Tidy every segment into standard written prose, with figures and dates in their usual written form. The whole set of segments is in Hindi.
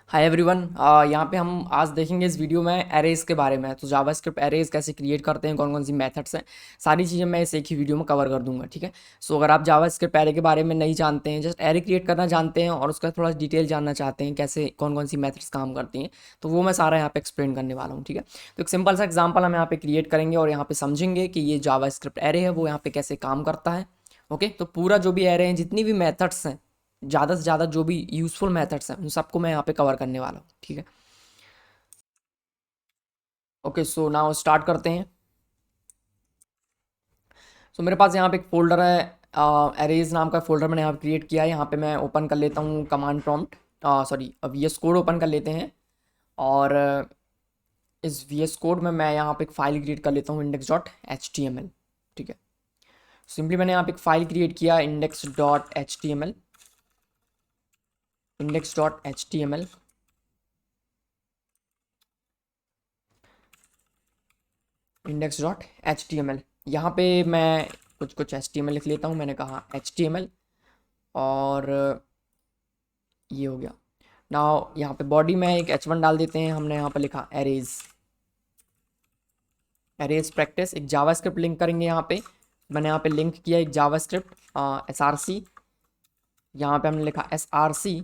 Hi everyone. यहाँ पे हम आज देखेंगे इस वीडियो में एरेज के बारे में। तो जावास्क्रिप्ट एरेज कैसे क्रिएट करते हैं, कौन कौन सी मेथड्स हैं, सारी चीज़ें मैं इस एक ही वीडियो में कवर कर दूंगा। ठीक है। सो अगर आप जावास्क्रिप्ट एरे के बारे में नहीं जानते हैं, जस्ट एरे क्रिएट करना जानते हैं और उसका थोड़ा डिटेल जानना चाहते हैं कैसे कौन कौन सी मेथड्स काम करती हैं, तो वो मैं सारा यहाँ पे एक्सप्लेन करने वाला हूँ। ठीक है। तो एक सिंपल सा एग्जाम्पल हम यहाँ पे क्रिएट करेंगे और यहाँ पे समझेंगे कि ये जावास्क्रिप्ट एरे है वो यहाँ पे कैसे काम करता है। ओके। तो पूरा जो भी एरे हैं, जितनी भी मेथड्स हैं, ज़्यादा से ज़्यादा जो भी यूज़फुल मेथड्स हैं, उन सबको मैं यहाँ पे कवर करने वाला हूँ। ठीक है। ओके, सो नाउ स्टार्ट करते हैं। सो मेरे पास यहाँ पे एक फ़ोल्डर है, एरेज नाम का फ़ोल्डर मैंने यहाँ पे क्रिएट किया है। यहाँ पे मैं ओपन कर लेता हूँ command prompt, sorry V S code open कर लेते हैं। और इस वी एस कोड में मैं यहाँ पे एक फ़ाइल क्रिएट कर लेता हूँ, index.html। ठीक है। सिंपली मैंने यहाँ पे एक फ़ाइल क्रिएट किया, index.html, index.html। index.html यहाँ पे मैं कुछ कुछ HTML लिख लेता हूँ। मैंने कहा HTML और ये हो गया। नाउ यहाँ पे बॉडी में एक h1 डाल देते हैं। हमने यहाँ पे लिखा एरेज, एरेज प्रैक्टिस, एक जावास्क्रिप्ट लिंक करेंगे यहाँ पे। मैंने यहाँ पे लिंक किया एक जावास्क्रिप्ट src। यहाँ पे हमने लिखा src,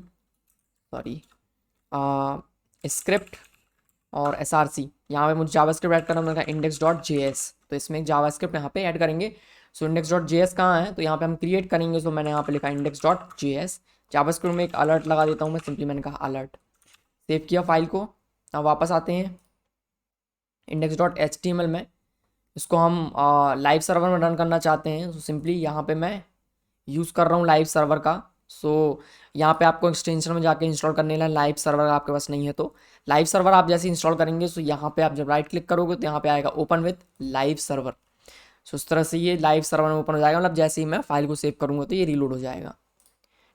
सॉरी स्क्रिप्ट और src। यहाँ पे मुझे जावास्क्रिप्ट ऐड करना, मैंने कहा index.js, तो इसमें एक जावास्क्रिप्ट यहाँ पे ऐड करेंगे। सो index.js कहाँ है, तो यहाँ पे हम क्रिएट करेंगे। सो मैंने यहाँ पे लिखा index.js। जावास्क्रिप्ट में एक अलर्ट लगा देता हूँ मैं, सिंपली मैंने कहा अलर्ट। सेव किया फाइल को। अब वापस आते हैं index.html में। इसको हम लाइव सर्वर में रन करना चाहते हैं। सो सिंपली यहाँ पे मैं यूज़ कर रहा हूँ लाइव सर्वर का। सो यहाँ पे आपको एक्सटेंशन में जाके इंस्टॉल करने लाइव लाइव सर्वर आपके पास नहीं है तो लाइव सर्वर आप जैसे इंस्टॉल करेंगे, सो यहाँ पे आप जब राइट क्लिक करोगे तो यहाँ पे आएगा ओपन विथ लाइव सर्वर। सो उस तरह से ये लाइव सर्वर में ओपन हो जाएगा, मतलब जैसे ही मैं फाइल को सेव करूँगा तो ये रीलोड हो जाएगा।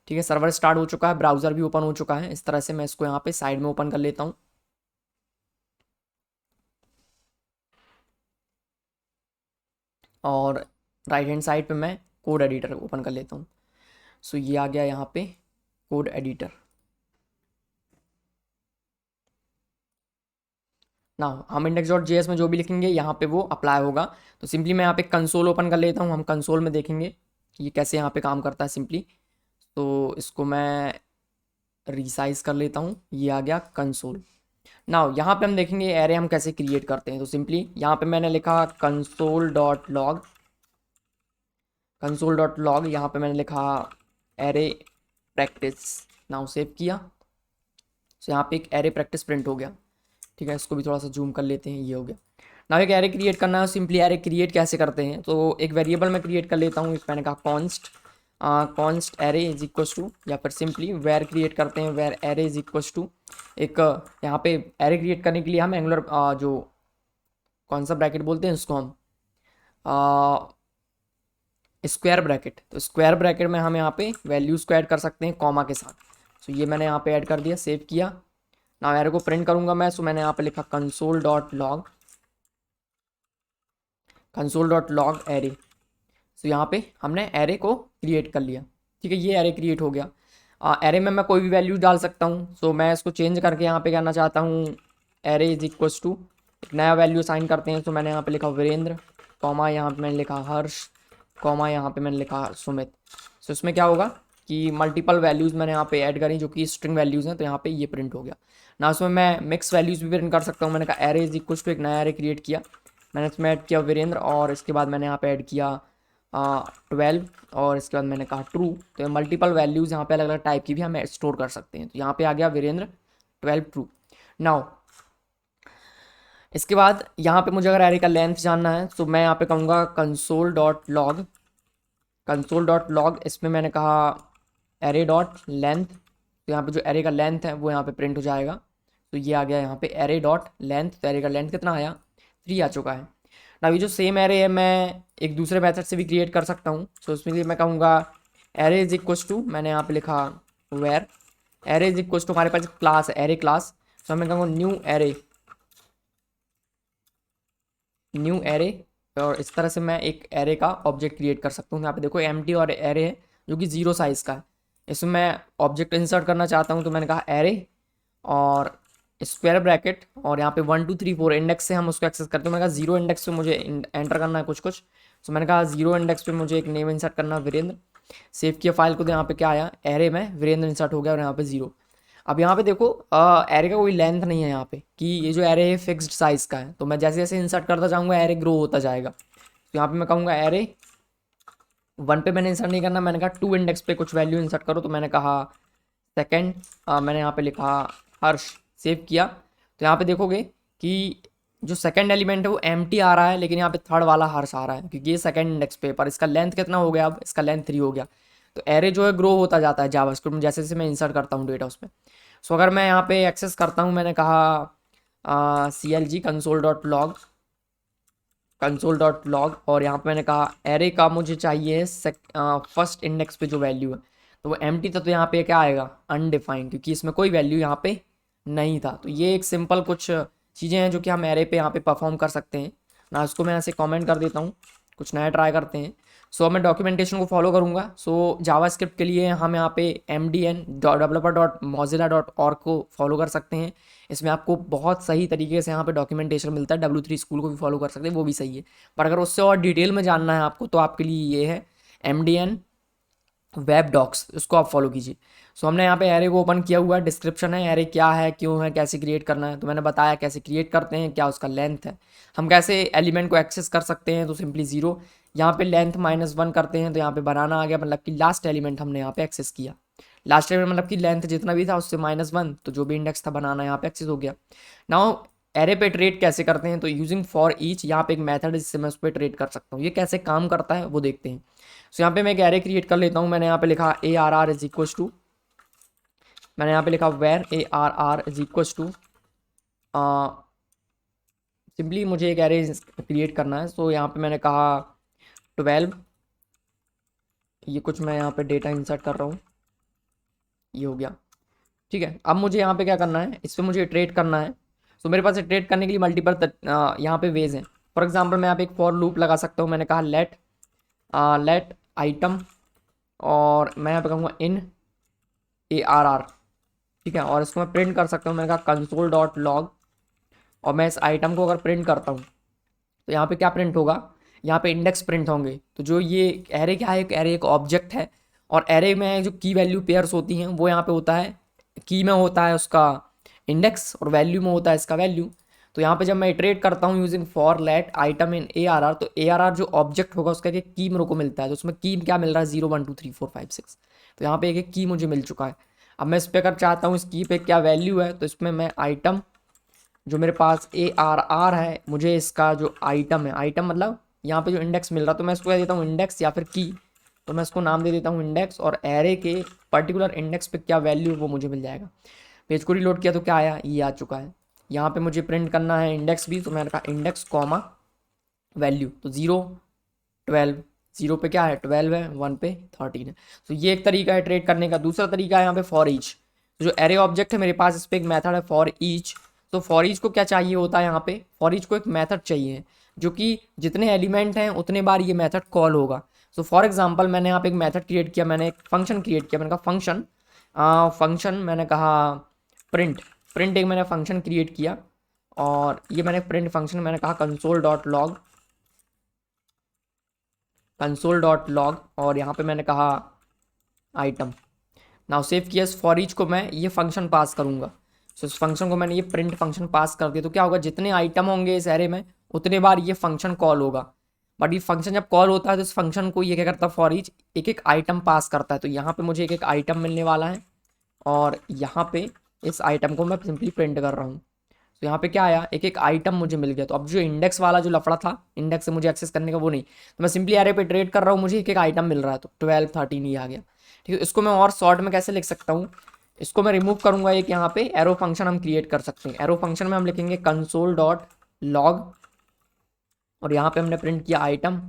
ठीक है। सर्वर स्टार्ट हो चुका है, ब्राउज़र भी ओपन हो चुका है। इस तरह से मैं इसको यहाँ पे साइड में ओपन कर लेता हूँ। और राइट हैंड साइड पे मैं कोड एडिटर ओपन कर लेता हूँ। सो ये आ गया यहाँ पे कोड एडिटर। ना हम index.js में जो भी लिखेंगे यहाँ पे वो अप्लाई होगा। तो सिंपली मैं यहाँ पे कंसोल ओपन कर लेता हूँ। हम कंसोल में देखेंगे कि ये कैसे यहाँ पे काम करता है सिंपली। तो इसको मैं रिसाइज कर लेता हूँ, ये आ गया कंसोल। नाउ यहाँ पे हम देखेंगे एरे हम कैसे क्रिएट करते हैं। तो सिंपली यहाँ पे मैंने लिखा console dot log, console dot log. यहाँ पे मैंने लिखा एरे प्रैक्टिस। नाउ सेव किया। तो यहाँ पे एक एरे प्रैक्टिस प्रिंट हो गया। ठीक है। इसको भी थोड़ा सा जूम कर लेते हैं, ये हो गया। नाउ एक एरे क्रिएट करना है। सिंपली एरे क्रिएट कैसे करते हैं, तो एक वेरिएबल में क्रिएट कर लेता हूँ। इस मैंने कहा const, const array is equals to, या फिर सिंपली वेर क्रिएट करते हैं, var array is equals to एक यहाँ पे एरे क्रिएट करने के लिए हम एंगुलर जो कौन सा ब्रैकेट बोलते हैं उसको हम स्क्वायर ब्रैकेट। तो स्क्वायर ब्रैकेट में हम यहाँ पे वैल्यूज़ को ऐड कर सकते हैं कॉमा के साथ। सो ये मैंने यहाँ पे ऐड कर दिया, सेव किया। ना एरे को प्रिंट करूँगा मैं। सो मैंने यहाँ पे लिखा console dot log, console dot log array. So यहाँ पे हमने एरे को क्रिएट कर लिया। ठीक है। ये एरे क्रिएट हो गया। एरे में मैं कोई भी वैल्यू डाल सकता हूँ। सो मैं इसको चेंज करके यहाँ पे करना चाहता हूँ एरे इज इक्वस टू, एक नया वैल्यू साइन करते हैं। तो मैंने यहाँ पे लिखा वीरेंद्र, कॉमा यहाँ पे मैंने लिखा हर्ष, कॉमा यहाँ पे मैंने लिखा सुमित। सो इसमें क्या होगा कि मल्टीपल वैल्यूज़ मैंने यहाँ पे ऐड करी जो कि स्ट्रिंग वैल्यूज़ हैं, तो यहाँ पे ये प्रिंट हो गया ना। उसमें मैं मिक्स वैल्यूज़ भी प्रिंट कर सकता हूँ। मैंने कहा एरे इज इक्वल टू, एक नया एरे क्रिएट किया। मैंने इसमें ऐड किया वीरेंद्र और इसके बाद मैंने यहाँ पे ऐड किया 12 और इसके बाद मैंने कहा ट्रू। तो मल्टीपल वैल्यूज़ यहाँ पे अलग अलग टाइप की भी हम स्टोर कर सकते हैं। तो यहाँ पे आ गया वीरेंद्र 12 ट्रू। नाउ इसके बाद यहाँ पे मुझे अगर एरे का लेंथ जानना है तो मैं यहाँ पे कहूँगा console dot log, console dot log. इसमें मैंने कहा एरे डॉट लेंथ। तो यहाँ पे जो एरे का लेंथ है वो यहाँ पे प्रिंट हो जाएगा। तो ये आ गया यहाँ पे एरे डॉट लेंथ। तो एरे का लेंथ कितना आया, 3 आ चुका है ना। ये जो सेम एरे है मैं एक दूसरे मेथड से भी क्रिएट कर सकता हूँ। सो उसमें लिए मैं कहूँगा एरे इज इक्वल टू, मैंने यहाँ पे लिखा var array is equal to, हमारे पास क्लास है एरे क्लास। सो मैं कहूँगा न्यू एरे, न्यू एरे। और इस तरह से मैं एक एरे का ऑब्जेक्ट क्रिएट कर सकता हूँ। यहाँ पे देखो एम्प्टी और एरे है जो कि 0 साइज़ का है। इसमें मैं ऑब्जेक्ट इंसर्ट करना चाहता हूँ तो मैंने कहा एरे और स्क्वायर ब्रैकेट और यहाँ पे 1 2 3 4 इंडेक्स से हम उसको एक्सेस करते हैं। मैंने कहा 0 इंडेक्स पे मुझे एंटर करना है कुछ। तो मैंने कहा 0 इंडेक्स पे मुझे एक नेम इंसर्ट करना है वीरेंद्र। सेव किया फाइल को, तो यहाँ पे क्या आया, एरे में वीरेंद्र इंसर्ट हो गया और यहाँ पे 0। अब यहाँ पे देखो एरे का कोई लेंथ नहीं है यहाँ पे कि ये जो एरे है फिक्स्ड साइज़ का है। तो मैं जैसे जैसे इंसर्ट करता जाऊँगा एरे ग्रो होता जाएगा। तो यहाँ पे मैं कहूँगा एरे 1 पे मैंने इंसर्ट नहीं करना, मैंने कहा 2 इंडेक्स पे कुछ वैल्यू इंसर्ट करो। तो मैंने कहा सेकेंड, मैंने यहाँ पे लिखा हर्ष, सेव किया। तो यहाँ पे देखोगे कि जो सेकंड एलिमेंट है वो एम्प्टी आ रहा है, लेकिन यहाँ पे थर्ड वाला हर्ष आ रहा है क्योंकि ये सेकंड इंडेक्स पे। पर इसका लेंथ कितना हो गया, अब इसका लेंथ 3 हो गया। तो एरे जो है ग्रो होता जाता है जावास्क्रिप्ट में जैसे जैसे मैं इंसर्ट करता हूँ डेटा उसमें। सो अगर मैं यहाँ पे एक्सेस करता हूँ, मैंने कहा CLG कंसोल डॉट लॉग और यहाँ पे मैंने कहा एरे का मुझे चाहिए फर्स्ट इंडेक्स पे जो वैल्यू है, तो वो एम्प्टी था। तो यहाँ पे क्या आएगा, अनडिफाइंड, क्योंकि इसमें कोई वैल्यू यहाँ पे नहीं था। तो ये एक सिंपल कुछ चीज़ें हैं जो कि हम एरे पे यहाँ पे परफॉर्म कर सकते हैं ना। इसको मैं ऐसे कमेंट कर देता हूँ, कुछ नया ट्राई करते हैं। सो मैं डॉक्यूमेंटेशन को फॉलो करूँगा। सो जावास्क्रिप्ट के लिए हम यहाँ पे mdn.developer.mozilla.org को फॉलो कर सकते हैं। इसमें आपको बहुत सही तरीके से यहाँ पे डॉक्यूमेंटेशन मिलता है। W3 स्कूल को भी फॉलो कर सकते हैं, वो भी सही है। पर अगर उससे और डिटेल में जानना है आपको, तो आपके लिए ये है MDN वेब डॉक्स, उसको आप फॉलो कीजिए। सो हमने यहाँ पे एरे को ओपन किया हुआ है, डिस्क्रिप्शन है एरे क्या है, क्यों है, कैसे क्रिएट करना है। तो मैंने बताया कैसे क्रिएट करते हैं, क्या उसका लेंथ है, हम कैसे एलिमेंट को एक्सेस कर सकते हैं। तो सिंपली 0, यहाँ पे लेंथ -1 करते हैं तो यहाँ पे बनाना आ गया, मतलब कि लास्ट एलिमेंट हमने यहाँ पे एक्सेस किया। लास्ट एलिमेंट मतलब कि लेंथ जितना भी था उससे -1, तो जो भी इंडेक्स था बनाना यहाँ पे एक्सेस हो गया। नाउ एरे पे ट्रेड कैसे करते हैं, तो यूजिंग फॉर ईच, यहाँ पे एक मेथड है जिससे मैं उस पर ट्रेड कर सकता हूँ। ये कैसे काम करता है वो देखते हैं। सो यहाँ पे मैं एक एरे क्रिएट कर लेता हूँ। मैंने यहाँ पे लिखा ARR इज इक्वल्स टू, मैंने यहाँ पे लिखा var ARR is equals to, simply मुझे एक एरे क्रिएट करना है। सो यहाँ पे मैंने कहा 12, ये कुछ मैं यहाँ पे डेटा इंसर्ट कर रहा हूँ, ये हो गया। ठीक है, अब मुझे यहाँ पे क्या करना है, इस पर मुझे ट्रेड करना है। सो मेरे पास ट्रेड करने के लिए मल्टीपल यहाँ पे वेज हैं। फॉर एग्जांपल मैं यहाँ पे एक फॉर लूप लगा सकता हूँ। मैंने कहा लेट आइटम, और मैं यहाँ पे कहूँगा इन ARR, ठीक है। और इसको मैं प्रिंट कर सकता हूँ। मैंने कहा console.log, और मैं इस आइटम को अगर प्रिंट करता हूँ तो यहाँ पे क्या प्रिंट होगा, यहाँ पे इंडेक्स प्रिंट होंगे। तो जो ये एरे क्या है, एक एरे एक ऑब्जेक्ट है, और एरे में जो की वैल्यू पेयर्स होती हैं वो यहाँ पे होता है, की में होता है उसका इंडेक्स और वैल्यू में होता है इसका वैल्यू। तो यहाँ पे जब मैं इटरेट करता हूँ using for let item in ARR, तो ARR जो ऑब्जेक्ट होगा उसका एक की मेरे को मिलता है। तो उसमें की क्या मिल रहा है, 0 1 2 3 4 5 6। तो यहाँ पे एक की मुझे मिल चुका है। अब मैं इस पर अगर चाहता हूँ इस की पे क्या वैल्यू है, तो इसमें मैं आइटम जो मेरे पास ARR है, मुझे इसका जो आइटम है, आइटम मतलब यहाँ पे जो इंडेक्स मिल रहा, तो मैं इसको कह देता हूँ इंडेक्स या फिर की। तो मैं इसको नाम दे देता हूँ इंडेक्स, और एरे के पर्टिकुलर इंडेक्स पे क्या वैल्यू वो मुझे मिल जाएगा। पेज को रिलोड किया तो क्या आया, ये आ चुका है। यहाँ पे मुझे प्रिंट करना है इंडेक्स भी, तो मैंने कहा इंडेक्स कॉमा वैल्यू, तो 0 12, 0 पे क्या है 12 है, 1 पे 13 है। तो ये एक तरीका है ट्रेड करने का। दूसरा तरीका है यहाँ पे फॉर ईच। तो जो एरे ऑब्जेक्ट है मेरे पास, इस पर एक मेथड है फॉर ईच। तो फॉर ईच को क्या चाहिए होता है, यहाँ पे फॉर ईच को एक मेथड चाहिए जो कि जितने एलिमेंट हैं उतने बार ये मेथड कॉल होगा। सो फॉर एग्जांपल मैंने यहाँ पे एक मेथड क्रिएट किया, मैंने एक फंक्शन क्रिएट किया। मैंने कहा फंक्शन मैंने कहा प्रिंट प्रिंट एक मैंने फंक्शन क्रिएट किया, और ये मैंने प्रिंट फंक्शन मैंने कहा कंसोल डॉट लॉग, और यहाँ पे मैंने कहा आइटम। नाउ सेव किया। फॉर ईच को मैं ये फंक्शन पास करूँगा। सो इस फंक्शन को मैंने ये प्रिंट फंक्शन पास कर दिया, तो क्या होगा, जितने आइटम होंगे इस एरे में उतने बार ये फंक्शन कॉल होगा। बट ये फंक्शन जब कॉल होता है तो इस फंक्शन को ये क्या करता है, फॉर ईच एक एक आइटम पास करता है। तो यहाँ पे मुझे एक एक आइटम मिलने वाला है, और यहाँ पे इस आइटम को मैं सिंपली प्रिंट कर रहा हूँ। तो यहाँ पे क्या आया, एक एक आइटम मुझे मिल गया। तो अब जो इंडेक्स वाला जो लफड़ा था, इंडेक्स से मुझे एक्सेस करने का, वो नहीं। तो मैं सिंपली एरे पे ट्रेड कर रहा हूँ, मुझे एक एक आइटम मिल रहा है। तो 12 13 ये आ गया। ठीक है, इसको मैं और शॉर्ट में कैसे लिख सकता हूँ, इसको मैं रिमूव करूँगा। एक यहाँ पे एरो फंक्शन हम क्रिएट कर सकते हैं। एरो फंक्शन में हम लिखेंगे console.log, और यहाँ पे हमने प्रिंट किया आइटम,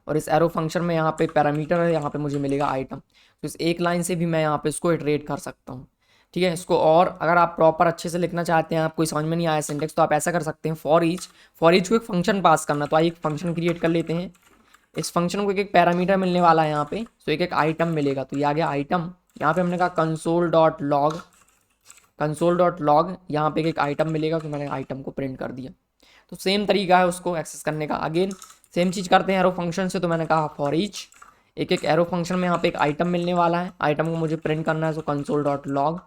और इस एरो फंक्शन में यहाँ पे पैरामीटर है, यहाँ पे मुझे मिलेगा आइटम। तो इस एक लाइन से भी मैं यहाँ पे इसको इटरेट कर सकता हूँ। ठीक है, इसको और अगर आप प्रॉपर अच्छे से लिखना चाहते हैं, आपको समझ में नहीं आया सिंटेक्स, तो आप ऐसा कर सकते हैं फॉर ईच को एक फंक्शन पास करना। तो आइए एक फंक्शन क्रिएट कर लेते हैं। इस फंक्शन को एक एक पैरामीटर मिलने वाला है यहाँ पे, तो एक एक आइटम मिलेगा। तो ये आ गया आइटम। यहाँ पे हमने कहा console.log कंसोल डॉट लॉग, यहाँ पे एक आइटम मिलेगा, तो मैंने आइटम को प्रिंट कर दिया। तो सेम तरीका है उसको एक्सेस करने का। अगेन सेम चीज़ करते हैं एरो फंक्शन से। तो मैंने कहा फॉर ईच, एक एक एरो फंक्शन में यहाँ पे एक आइटम मिलने वाला है, आइटम को मुझे प्रिंट करना है, सो कंसोल डॉट लॉग,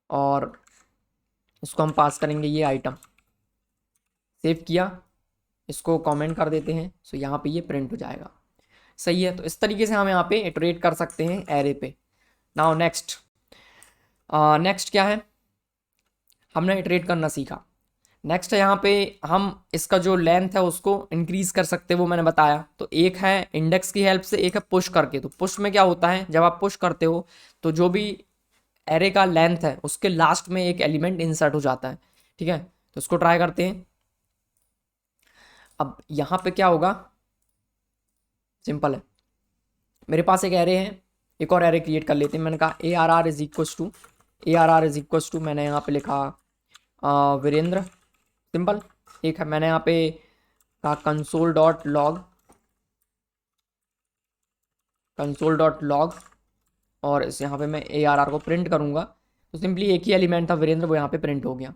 और इसको हम पास करेंगे ये आइटम। सेव किया, इसको कमेंट कर देते हैं, सो यहाँ पे ये प्रिंट हो जाएगा। सही है। तो इस तरीके से हम यहाँ पे इटरेट कर सकते हैं एरे पे। नाउ नेक्स्ट, नेक्स्ट क्या है, हमने इटरेट करना सीखा। नेक्स्ट है यहाँ पे हम इसका जो लेंथ है उसको इंक्रीज कर सकते हैं, वो मैंने बताया। तो एक है इंडेक्स की हेल्प से, एक है पुश करके। तो पुश में क्या होता है, जब आप पुश करते हो तो जो भी एरे का लेंथ है उसके लास्ट में एक एलिमेंट इंसर्ट हो जाता है। ठीक है, तो इसको ट्राई करते हैं। अब यहाँ पे क्या होगा, सिंपल है, मेरे पास एक एरे है, एक और एरे क्रिएट कर लेते हैं। मैंने कहा A R R is equals to, A R R is equals to, मैंने यहाँ पे लिखा वीरेंद्र, सिंपल। एक है मैंने यहाँ पे कहा console dot log, console dot log, और इस यहाँ पे मैं ए आर आर को प्रिंट करूँगा। तो सिंपली एक ही एलिमेंट था वीरेंद्र, वो यहाँ पे प्रिंट हो गया।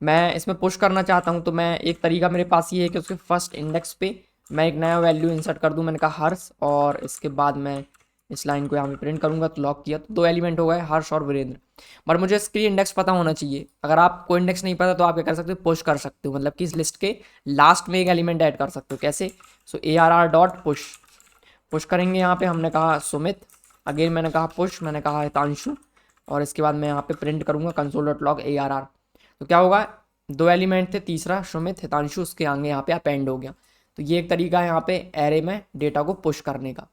मैं इसमें पुश करना चाहता हूँ, तो मैं एक तरीका मेरे पास ये है कि उसके फर्स्ट इंडेक्स पे मैं एक नया वैल्यू इंसर्ट कर दूँ। मैंने कहा हर्ष, और इसके बाद मैं इस लाइन को यहाँ पे प्रिंट करूँगा। तो लॉक किया, तो दो एलिमेंट हो गए, हर्ष और वीरेंद्र। बट मुझे इसकी इंडेक्स पता होना चाहिए। अगर आपको इंडेक्स नहीं पता तो आप क्या कर सकते हो, पुश कर सकते हो, मतलब कि इस लिस्ट के लास्ट में एक एलिमेंट ऐड कर सकते हो। कैसे, so A R R dot push, push करेंगे। यहाँ पे हमने कहा सुमित, अगेन मैंने कहा पुश, मैंने कहा हितांशु, और इसके बाद मैं यहाँ पे प्रिंट करूँगा console dot log A R R. तो क्या होगा, दो एलिमेंट थे, तीसरा सुमित, हितांशु, उसके आगे यहाँ पे अपेंड हो गया। तो ये एक तरीका है यहाँ पे एरे में डेटा को पुश करने का।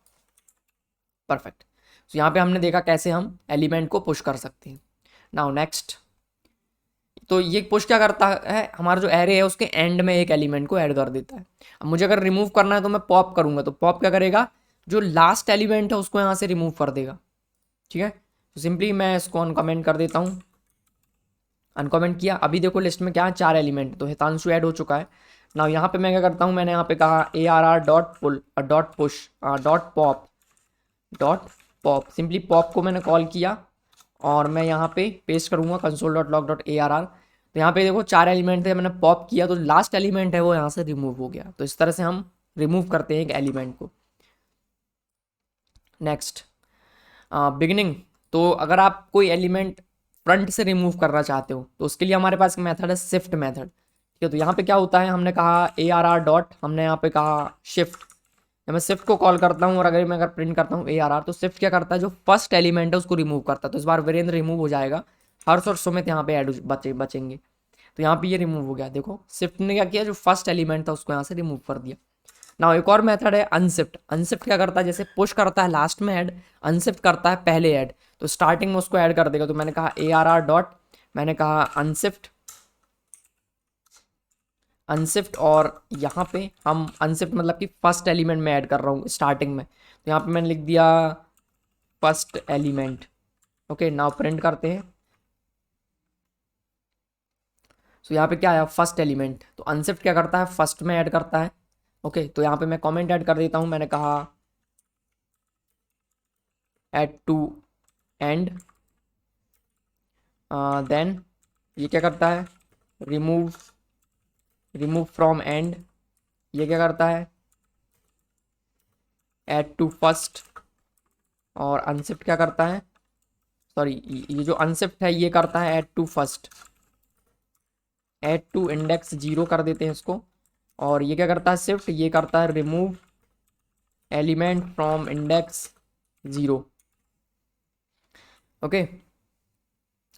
परफेक्ट। तो यहाँ पे हमने देखा कैसे हम एलिमेंट को पुश कर सकते हैं। नाउ नेक्स्ट, तो ये पुश क्या करता है, हमारा जो एरे है उसके एंड में एक एलिमेंट को ऐड कर देता है। अब मुझे अगर रिमूव करना है तो मैं पॉप करूंगा, तो पॉप क्या करेगा, जो लास्ट एलिमेंट है उसको यहाँ से रिमूव कर देगा। ठीक है, तो सिंपली मैं इसको अनकमेंट कर देता हूँ। अनकमेंट किया, अभी देखो लिस्ट में क्या है, 4 एलिमेंट, तो हितांशु ऐड हो चुका है। ना यहाँ पे मैं क्या करता हूँ, मैंने यहाँ पे कहा A R R dot pull dot push dot pop, dot pop, simply pop को मैंने कॉल किया, और मैं यहाँ पे पेस्ट करूँगा console dot log dot A R R. तो यहाँ पे देखो 4 एलिमेंट थे, मैंने पॉप किया तो लास्ट एलिमेंट है वो यहाँ से रिमूव हो गया। तो इस तरह से हम रिमूव करते हैं एक एलिमेंट को। Next, beginning. तो अगर आप कोई एलिमेंट फ्रंट से रिमूव करना चाहते हो तो उसके लिए हमारे पास एक मेथड है शिफ्ट मेथड। ठीक है, तो यहाँ पे क्या होता है, हमने कहा ए आर आर डॉट, हमने यहाँ पे कहा शिफ्ट। जब मैं शिफ्ट को कॉल करता हूँ और अगर प्रिंट करता हूँ ए आर आर, तो शिफ्ट क्या करता है, जो फर्स्ट एलिमेंट है उसको रिमूव करता है। तो इस बार वीरेंद्र रिमूव हो जाएगा, हर्ष और सुमित यहाँ पे ऐड बचेंगे। तो यहाँ पे ये रिमूव हो गया। देखो शिफ्ट ने क्या किया, जो फर्स्ट एलिमेंट था उसको यहाँ से रिमूव कर दिया। ना एक और मेथड है अनशिफ्ट। अनशिफ्ट क्या करता है, जैसे पुश करता है लास्ट में ऐड, अनशिफ्ट करता है पहले ऐड, तो स्टार्टिंग में उसको ऐड कर देगा। तो मैंने कहा ए आर आर डॉट, मैंने कहा अनशिफ्ट, अनशिफ्ट, और यहाँ पे हम अनशिफ्ट मतलब कि फर्स्ट एलिमेंट में ऐड कर रहा हूँ स्टार्टिंग में। तो यहाँ पे मैंने लिख दिया first element. Okay, now print करते हैं। सो यहाँ पे क्या आया, फर्स्ट एलिमेंट। तो अनशिफ्ट क्या करता है, फर्स्ट में ऐड करता है। ओके, तो यहाँ पे मैं कमेंट ऐड कर देता हूँ। मैंने कहा एड टू एंड, देन ये क्या करता है, रिमूव, रिमूव फ्रॉम एंड, ये क्या करता है, ऐड टू फर्स्ट, और अनशिफ्ट क्या करता है, सॉरी ये जो अनशिफ्ट है ये करता है add to first, add to index 0 कर देते हैं इसको। और ये क्या करता है, शिफ्ट, ये करता है remove element from index 0। Okay,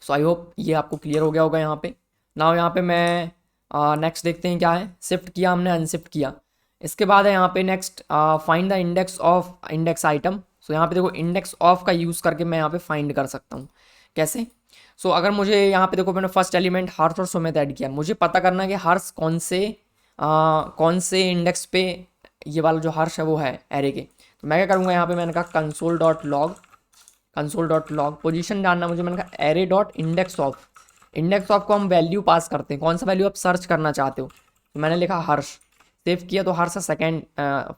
so I hope ये आपको क्लियर हो गया होगा यहाँ पे। नाउ यहाँ पे मैं नेक्स्ट देखते हैं क्या है। शिफ्ट किया हमने, अनशिफ्ट किया, इसके बाद है यहाँ पे next find the index of index item. So यहाँ पे देखो इंडेक्स ऑफ का यूज़ करके मैं यहाँ पे फाइंड कर सकता हूँ। कैसे, सो अगर मुझे यहाँ पे देखो मैंने फर्स्ट एलिमेंट हर्ष और सुमित ऐड किया, मुझे पता करना है कि हर्ष कौन से इंडेक्स पे, ये वाला जो हर्ष है वो है एरे के। तो मैं क्या करूँगा, यहाँ पे मैंने कहा console dot log, console dot log, position जानना मुझे, मैंने कहा array dot index of. Index of को हम वैल्यू पास करते हैं, कौन सा वैल्यू आप सर्च करना चाहते हो। तो मैंने लिखा हर्ष, सेव किया, तो हर्ष सेकेंड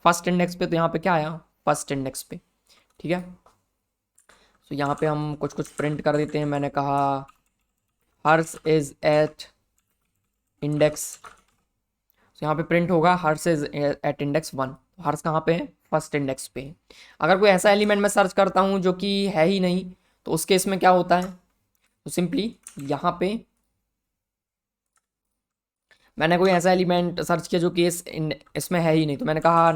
फर्स्ट इंडेक्स पे, तो यहाँ पे क्या आया, फर्स्ट इंडेक्स पे। ठीक है, तो यहाँ पे हम कुछ कुछ प्रिंट कर देते हैं। मैंने कहा हर्ष इज एट इंडेक्स, तो यहाँ पे प्रिंट होगा हर्ष इज एट इंडेक्स 1। हर्ष कहाँ पे है? फर्स्ट इंडेक्स पे है। अगर कोई ऐसा एलिमेंट मैं सर्च करता हूँ जो कि है ही नहीं, तो उस केस में क्या होता है? तो सिंपली यहाँ पे मैंने कोई ऐसा एलिमेंट सर्च किया जो कि इसमें है ही नहीं, तो मैंने कहा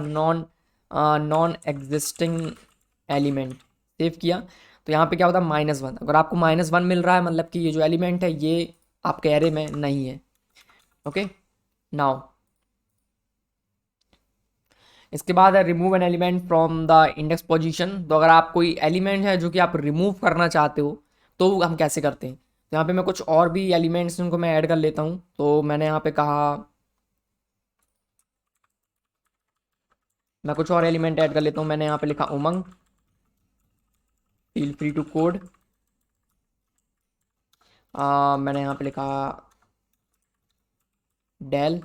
नॉन एग्जिस्टिंग एलिमेंट, सेव किया। तो यहाँ पे क्या होता है? -1। अगर आपको -1 मिल रहा है मतलब कि ये जो एलिमेंट है ये आपके एरे में नहीं है। ओके, नाउ इसके बाद है remove an element from the index position. तो अगर आप कोई एलिमेंट है जो कि आप रिमूव करना चाहते हो तो हम कैसे करते हैं? तो यहाँ पे मैं कुछ और भी एलिमेंट्स उनको मैं ऐड कर लेता हूँ। तो मैंने यहाँ पे कहा, मैं कुछ और एलिमेंट ऐड कर लेता हूँ। मैंने यहाँ पे लिखा उमंग, फील फ्री टू कोड। मैंने यहाँ पे लिखा डेल,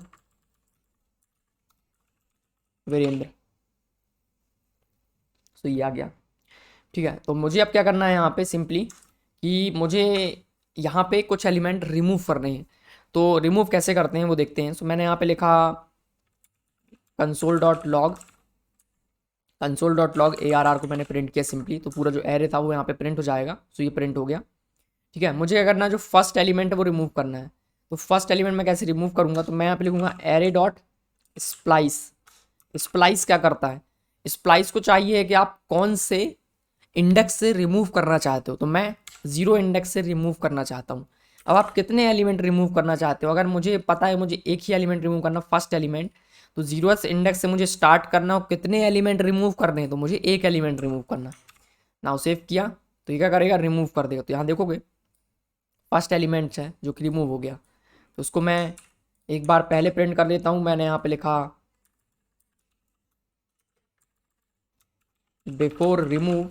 वीरेंद्र। तो ये आ गया। ठीक है, तो मुझे अब क्या करना है यहाँ पे सिंपली कि मुझे यहाँ पे कुछ एलिमेंट रिमूव करने हैं। तो रिमूव कैसे करते हैं वो देखते हैं। सो मैंने यहाँ पे लिखा console.log, console.log ARR को मैंने प्रिंट किया सिंपली। तो पूरा जो एरे था वो यहाँ पे प्रिंट हो जाएगा। सो ये प्रिंट हो गया। ठीक है, मुझे क्या करना है? जो फर्स्ट एलिमेंट है वो रिमूव करना है। तो फर्स्ट एलिमेंट मैं कैसे रिमूव करूँगा? तो मैं यहाँ पे लिखूंगा एरे डॉट स्प्लाइस। स्प्लाइस क्या करता है? स्प्लाइस को चाहिए कि आप कौन से इंडेक्स से रिमूव करना चाहते हो। तो मैं 0 इंडेक्स से रिमूव करना चाहता हूँ। अब आप कितने एलिमेंट रिमूव करना चाहते हो? अगर मुझे पता है मुझे एक ही एलिमेंट रिमूव करना, फर्स्ट एलिमेंट, तो 0th इंडेक्स से मुझे स्टार्ट करना हो, कितने एलिमेंट रिमूव करने हैं? तो मुझे एक एलिमेंट रिमूव करना। नाउ सेव किया तो ये क्या करेगा? रिमूव कर देगा। तो यहाँ देखोगे फर्स्ट एलिमेंट है जो कि रिमूव हो गया। तो उसको मैं एक बार पहले प्रिंट कर देता हूँ। मैंने यहाँ पे लिखा बिफोर रिमूव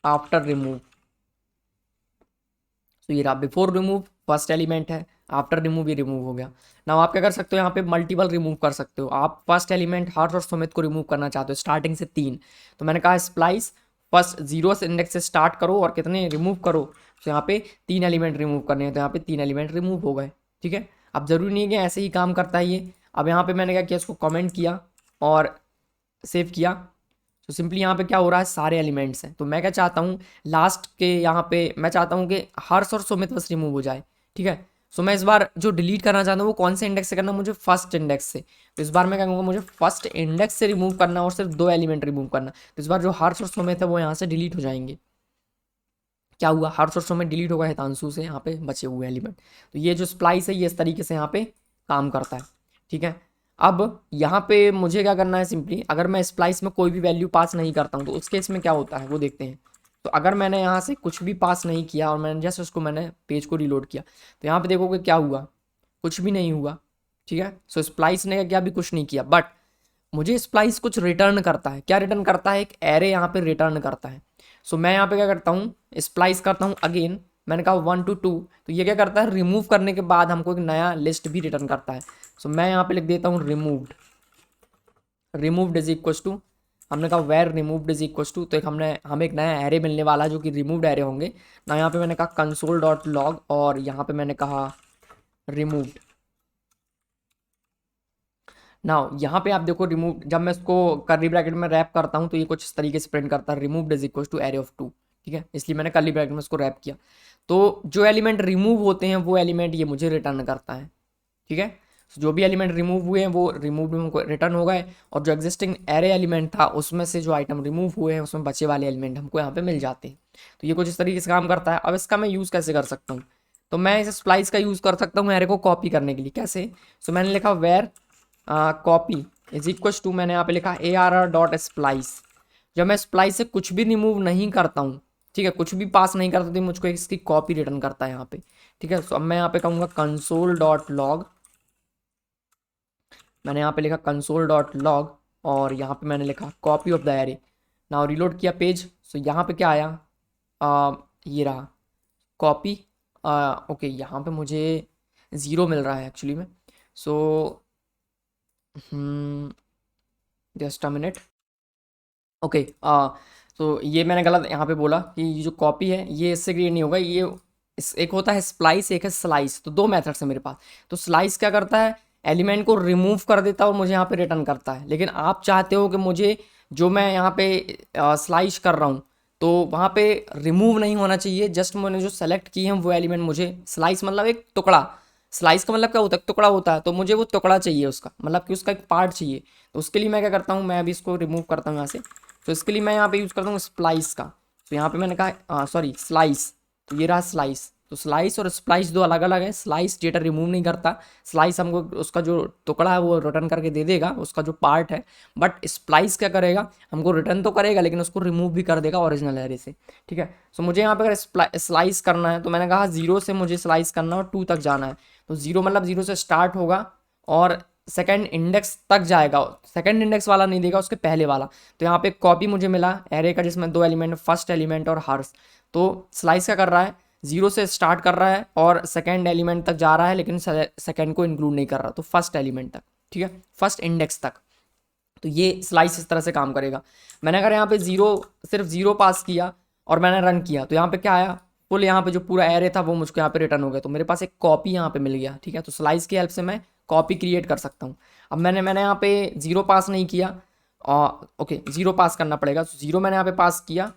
आफ्टर रिमूव। तो ये रहा बिफोर रिमूव, फर्स्ट एलिमेंट है, आफ्टर रिमूव ये रिमूव हो गया। ना आप क्या कर सकते हो? यहाँ पे मल्टीपल रिमूव कर सकते हो। आप फर्स्ट एलिमेंट हर्ष और सुमित को रिमूव करना चाहते हो स्टार्टिंग से 3, तो मैंने कहा स्प्लाइस फर्स्ट 0 इंडेक्स से स्टार्ट करो और कितने रिमूव करो। तो यहाँ पे 3 एलिमेंट रिमूव करने हैं, तो यहाँ पे 3 एलिमेंट रिमूव हो गए। ठीक है, अब जरूरी नहीं है कि ऐसे ही काम करता है ये। अब यहाँ पे मैंने क्या किया? इसको कमेंट किया और सेव किया। तो सिंपली यहाँ पे क्या हो रहा है? सारे एलिमेंट्स हैं। तो मैं क्या चाहता हूँ? लास्ट के यहाँ पे मैं चाहता हूँ कि हर्ष और सुमित बस रिमूव हो जाए। ठीक है, सो मैं इस बार जो डिलीट करना चाहता हूँ वो कौन से इंडेक्स से करना? मुझे फर्स्ट इंडेक्स से। तो इस बार मैं क्या कहूँगा? मुझे फर्स्ट इंडेक्स से रिमूव करना और सिर्फ 2 एलिमेंट रिमूव करना। तो इस बार जो हर्ष और सुमित है वो यहाँ से डिलीट हो जाएंगे। क्या हुआ? हर्ष और सुमित डिलीट होगा हितांशु से, यहाँ पे बचे हुए एलिमेंट। तो ये जो स्प्लाइस है ये इस तरीके से यहाँ पे काम करता है। ठीक है, अब यहाँ पे मुझे क्या करना है? सिंपली अगर मैं स्प्लाइस में कोई भी वैल्यू पास नहीं करता हूँ तो उस केस में क्या होता है वो देखते हैं। तो अगर मैंने यहाँ से कुछ भी पास नहीं किया और मैंने जैसे उसको मैंने पेज को रिलोड किया तो यहाँ पे देखोगे क्या हुआ? कुछ भी नहीं हुआ। ठीक है, सो स्प्लाइस ने क्या भी कुछ नहीं किया, बट मुझे स्प्लाइस कुछ रिटर्न करता है। क्या रिटर्न करता है? एक एरे यहाँ पे रिटर्न करता है। सो मैं यहाँ पे क्या करता हूँ? स्प्लाइस करता हूँ अगेन। मैंने कहा 1 to 2, तो ये क्या करता है? रिमूव करने के बाद हमको एक नया लिस्ट भी रिटर्न करता है। सो मैं यहाँ पे लिख देता हूँ removed. Removed is equal to, हमने कहा var removed is equal to, तो एक हमें एक नया एरे मिलने वाला है जो कि रिमूव्ड एरे होंगे ना। यहाँ पे मैंने कहा console.log और यहाँ पे मैंने कहा रिमूव्ड। नाउ यहाँ पे आप देखो रिमूव, जब मैं इसको कर्ली ब्रैकेट में रैप करता हूँ तो ये कुछ इस तरीके से प्रिंट करता है removed is equal to array of 2। ठीक है, इसलिए मैंने कर्ली ब्रैकेट में इसको रैप किया। तो जो एलिमेंट रिमूव होते हैं वो एलिमेंट ये मुझे रिटर्न करता है। ठीक है, so जो भी एलिमेंट रिमूव हुए हैं वो रिमूव रिटर्न हो गए, और जो एग्जिस्टिंग एरे एलिमेंट था उसमें से जो आइटम रिमूव हुए हैं उसमें बचे वाले एलिमेंट हमको यहाँ पे मिल जाते हैं। तो ये कुछ इस तरीके से काम करता है। अब इसका मैं यूज़ कैसे कर सकता हूँ? तो मैं इस स्प्लाइस का यूज़ कर सकता हूँ एरे को कॉपी करने के लिए। कैसे? सो मैंने लिखा var copy is equal to, मैंने यहाँ पे लिखा ARR.splice। जब मैं स्प्लाइस से कुछ भी रिमूव नहीं करता हूँ, ठीक है, कुछ भी पास नहीं करता तो मुझको इसकी कॉपी रिटर्न करता है यहाँ पे। ठीक है, सो अब मैं यहाँ पे कहूँगा console.log। मैंने यहाँ पे लिखा console.log और यहाँ पे मैंने लिखा copy of the array. Now reload किया पेज, सो यहाँ पे क्या आया? ये रहा कॉपी। ओके, यहाँ पे मुझे 0 मिल रहा है एक्चुअली में। So just a minute. Okay, तो ये मैंने गलत यहाँ पे बोला कि ये जो कॉपी है ये इससे क्रिएट नहीं होगा। ये एक होता है स्प्लाइस, एक है स्लाइस, तो दो मेथड्स हैं मेरे पास। तो स्लाइस क्या करता है, एलिमेंट को रिमूव कर देता है और मुझे यहाँ पे रिटर्न करता है। लेकिन आप चाहते हो कि मुझे जो मैं यहाँ पे स्लाइस कर रहा हूँ तो वहाँ पे रिमूव नहीं होना चाहिए, जस्ट मैंने जो सेलेक्ट किए हैं वो एलिमेंट मुझे, स्लाइस मतलब एक टुकड़ा, स्लाइस का मतलब क्या होता है, टुकड़ा होता है, तो मुझे वो टुकड़ा चाहिए उसका, मतलब कि उसका एक पार्ट चाहिए। तो उसके लिए मैं क्या करता हूँ, मैं अभी इसको रिमूव करता हूँ यहाँ से। तो इसके लिए मैं यहाँ पे यूज़ करता हूँ स्प्लाइस का। तो यहाँ पे मैंने कहा सॉरी स्लाइस, तो ये रहा स्लाइस। तो स्लाइस और स्प्लाइस दो अलग अलग है। स्लाइस डेटा रिमूव नहीं करता, स्लाइस हमको उसका जो टुकड़ा है वो रिटर्न करके दे देगा, उसका जो पार्ट है। बट स्प्लाइस क्या करेगा, हमको रिटर्न तो करेगा लेकिन उसको रिमूव भी कर देगा ओरिजिनल एरे से। ठीक है, सो मुझे यहाँ पे अगर स्लाइस करना है तो मैंने कहा 0 से मुझे स्लाइस करना है और 2 तक जाना है। तो 0 मतलब 0 से स्टार्ट होगा और सेकंड इंडेक्स तक जाएगा, सेकंड इंडेक्स वाला नहीं देगा, उसके पहले वाला। तो यहाँ पे कॉपी मुझे मिला एरे का जिसमें दो एलिमेंट, फर्स्ट एलिमेंट और हर्स। तो स्लाइस क्या कर रहा है, 0 से स्टार्ट कर रहा है और सेकंड एलिमेंट तक जा रहा है, लेकिन सेकंड को इंक्लूड नहीं कर रहा, तो फर्स्ट एलिमेंट तक, ठीक है, फर्स्ट इंडेक्स तक। तो ये स्लाइस इस तरह से काम करेगा। मैंने अगर यहाँ पे सिर्फ 0 पास किया और मैंने रन किया तो यहाँ पे क्या आया, फुल यहाँ पे जो पूरा एरे था वो मुझको यहाँ पे रिटर्न हो गया। तो मेरे पास एक कॉपी यहाँ पे मिल गया। ठीक है, तो स्लाइस की हेल्प से मैं कॉपी क्रिएट कर सकता हूँ। अब मैंने यहाँ पे 0 पास नहीं किया, ओके 0 पास करना पड़ेगा। तो 0 मैंने यहाँ पे पास किया,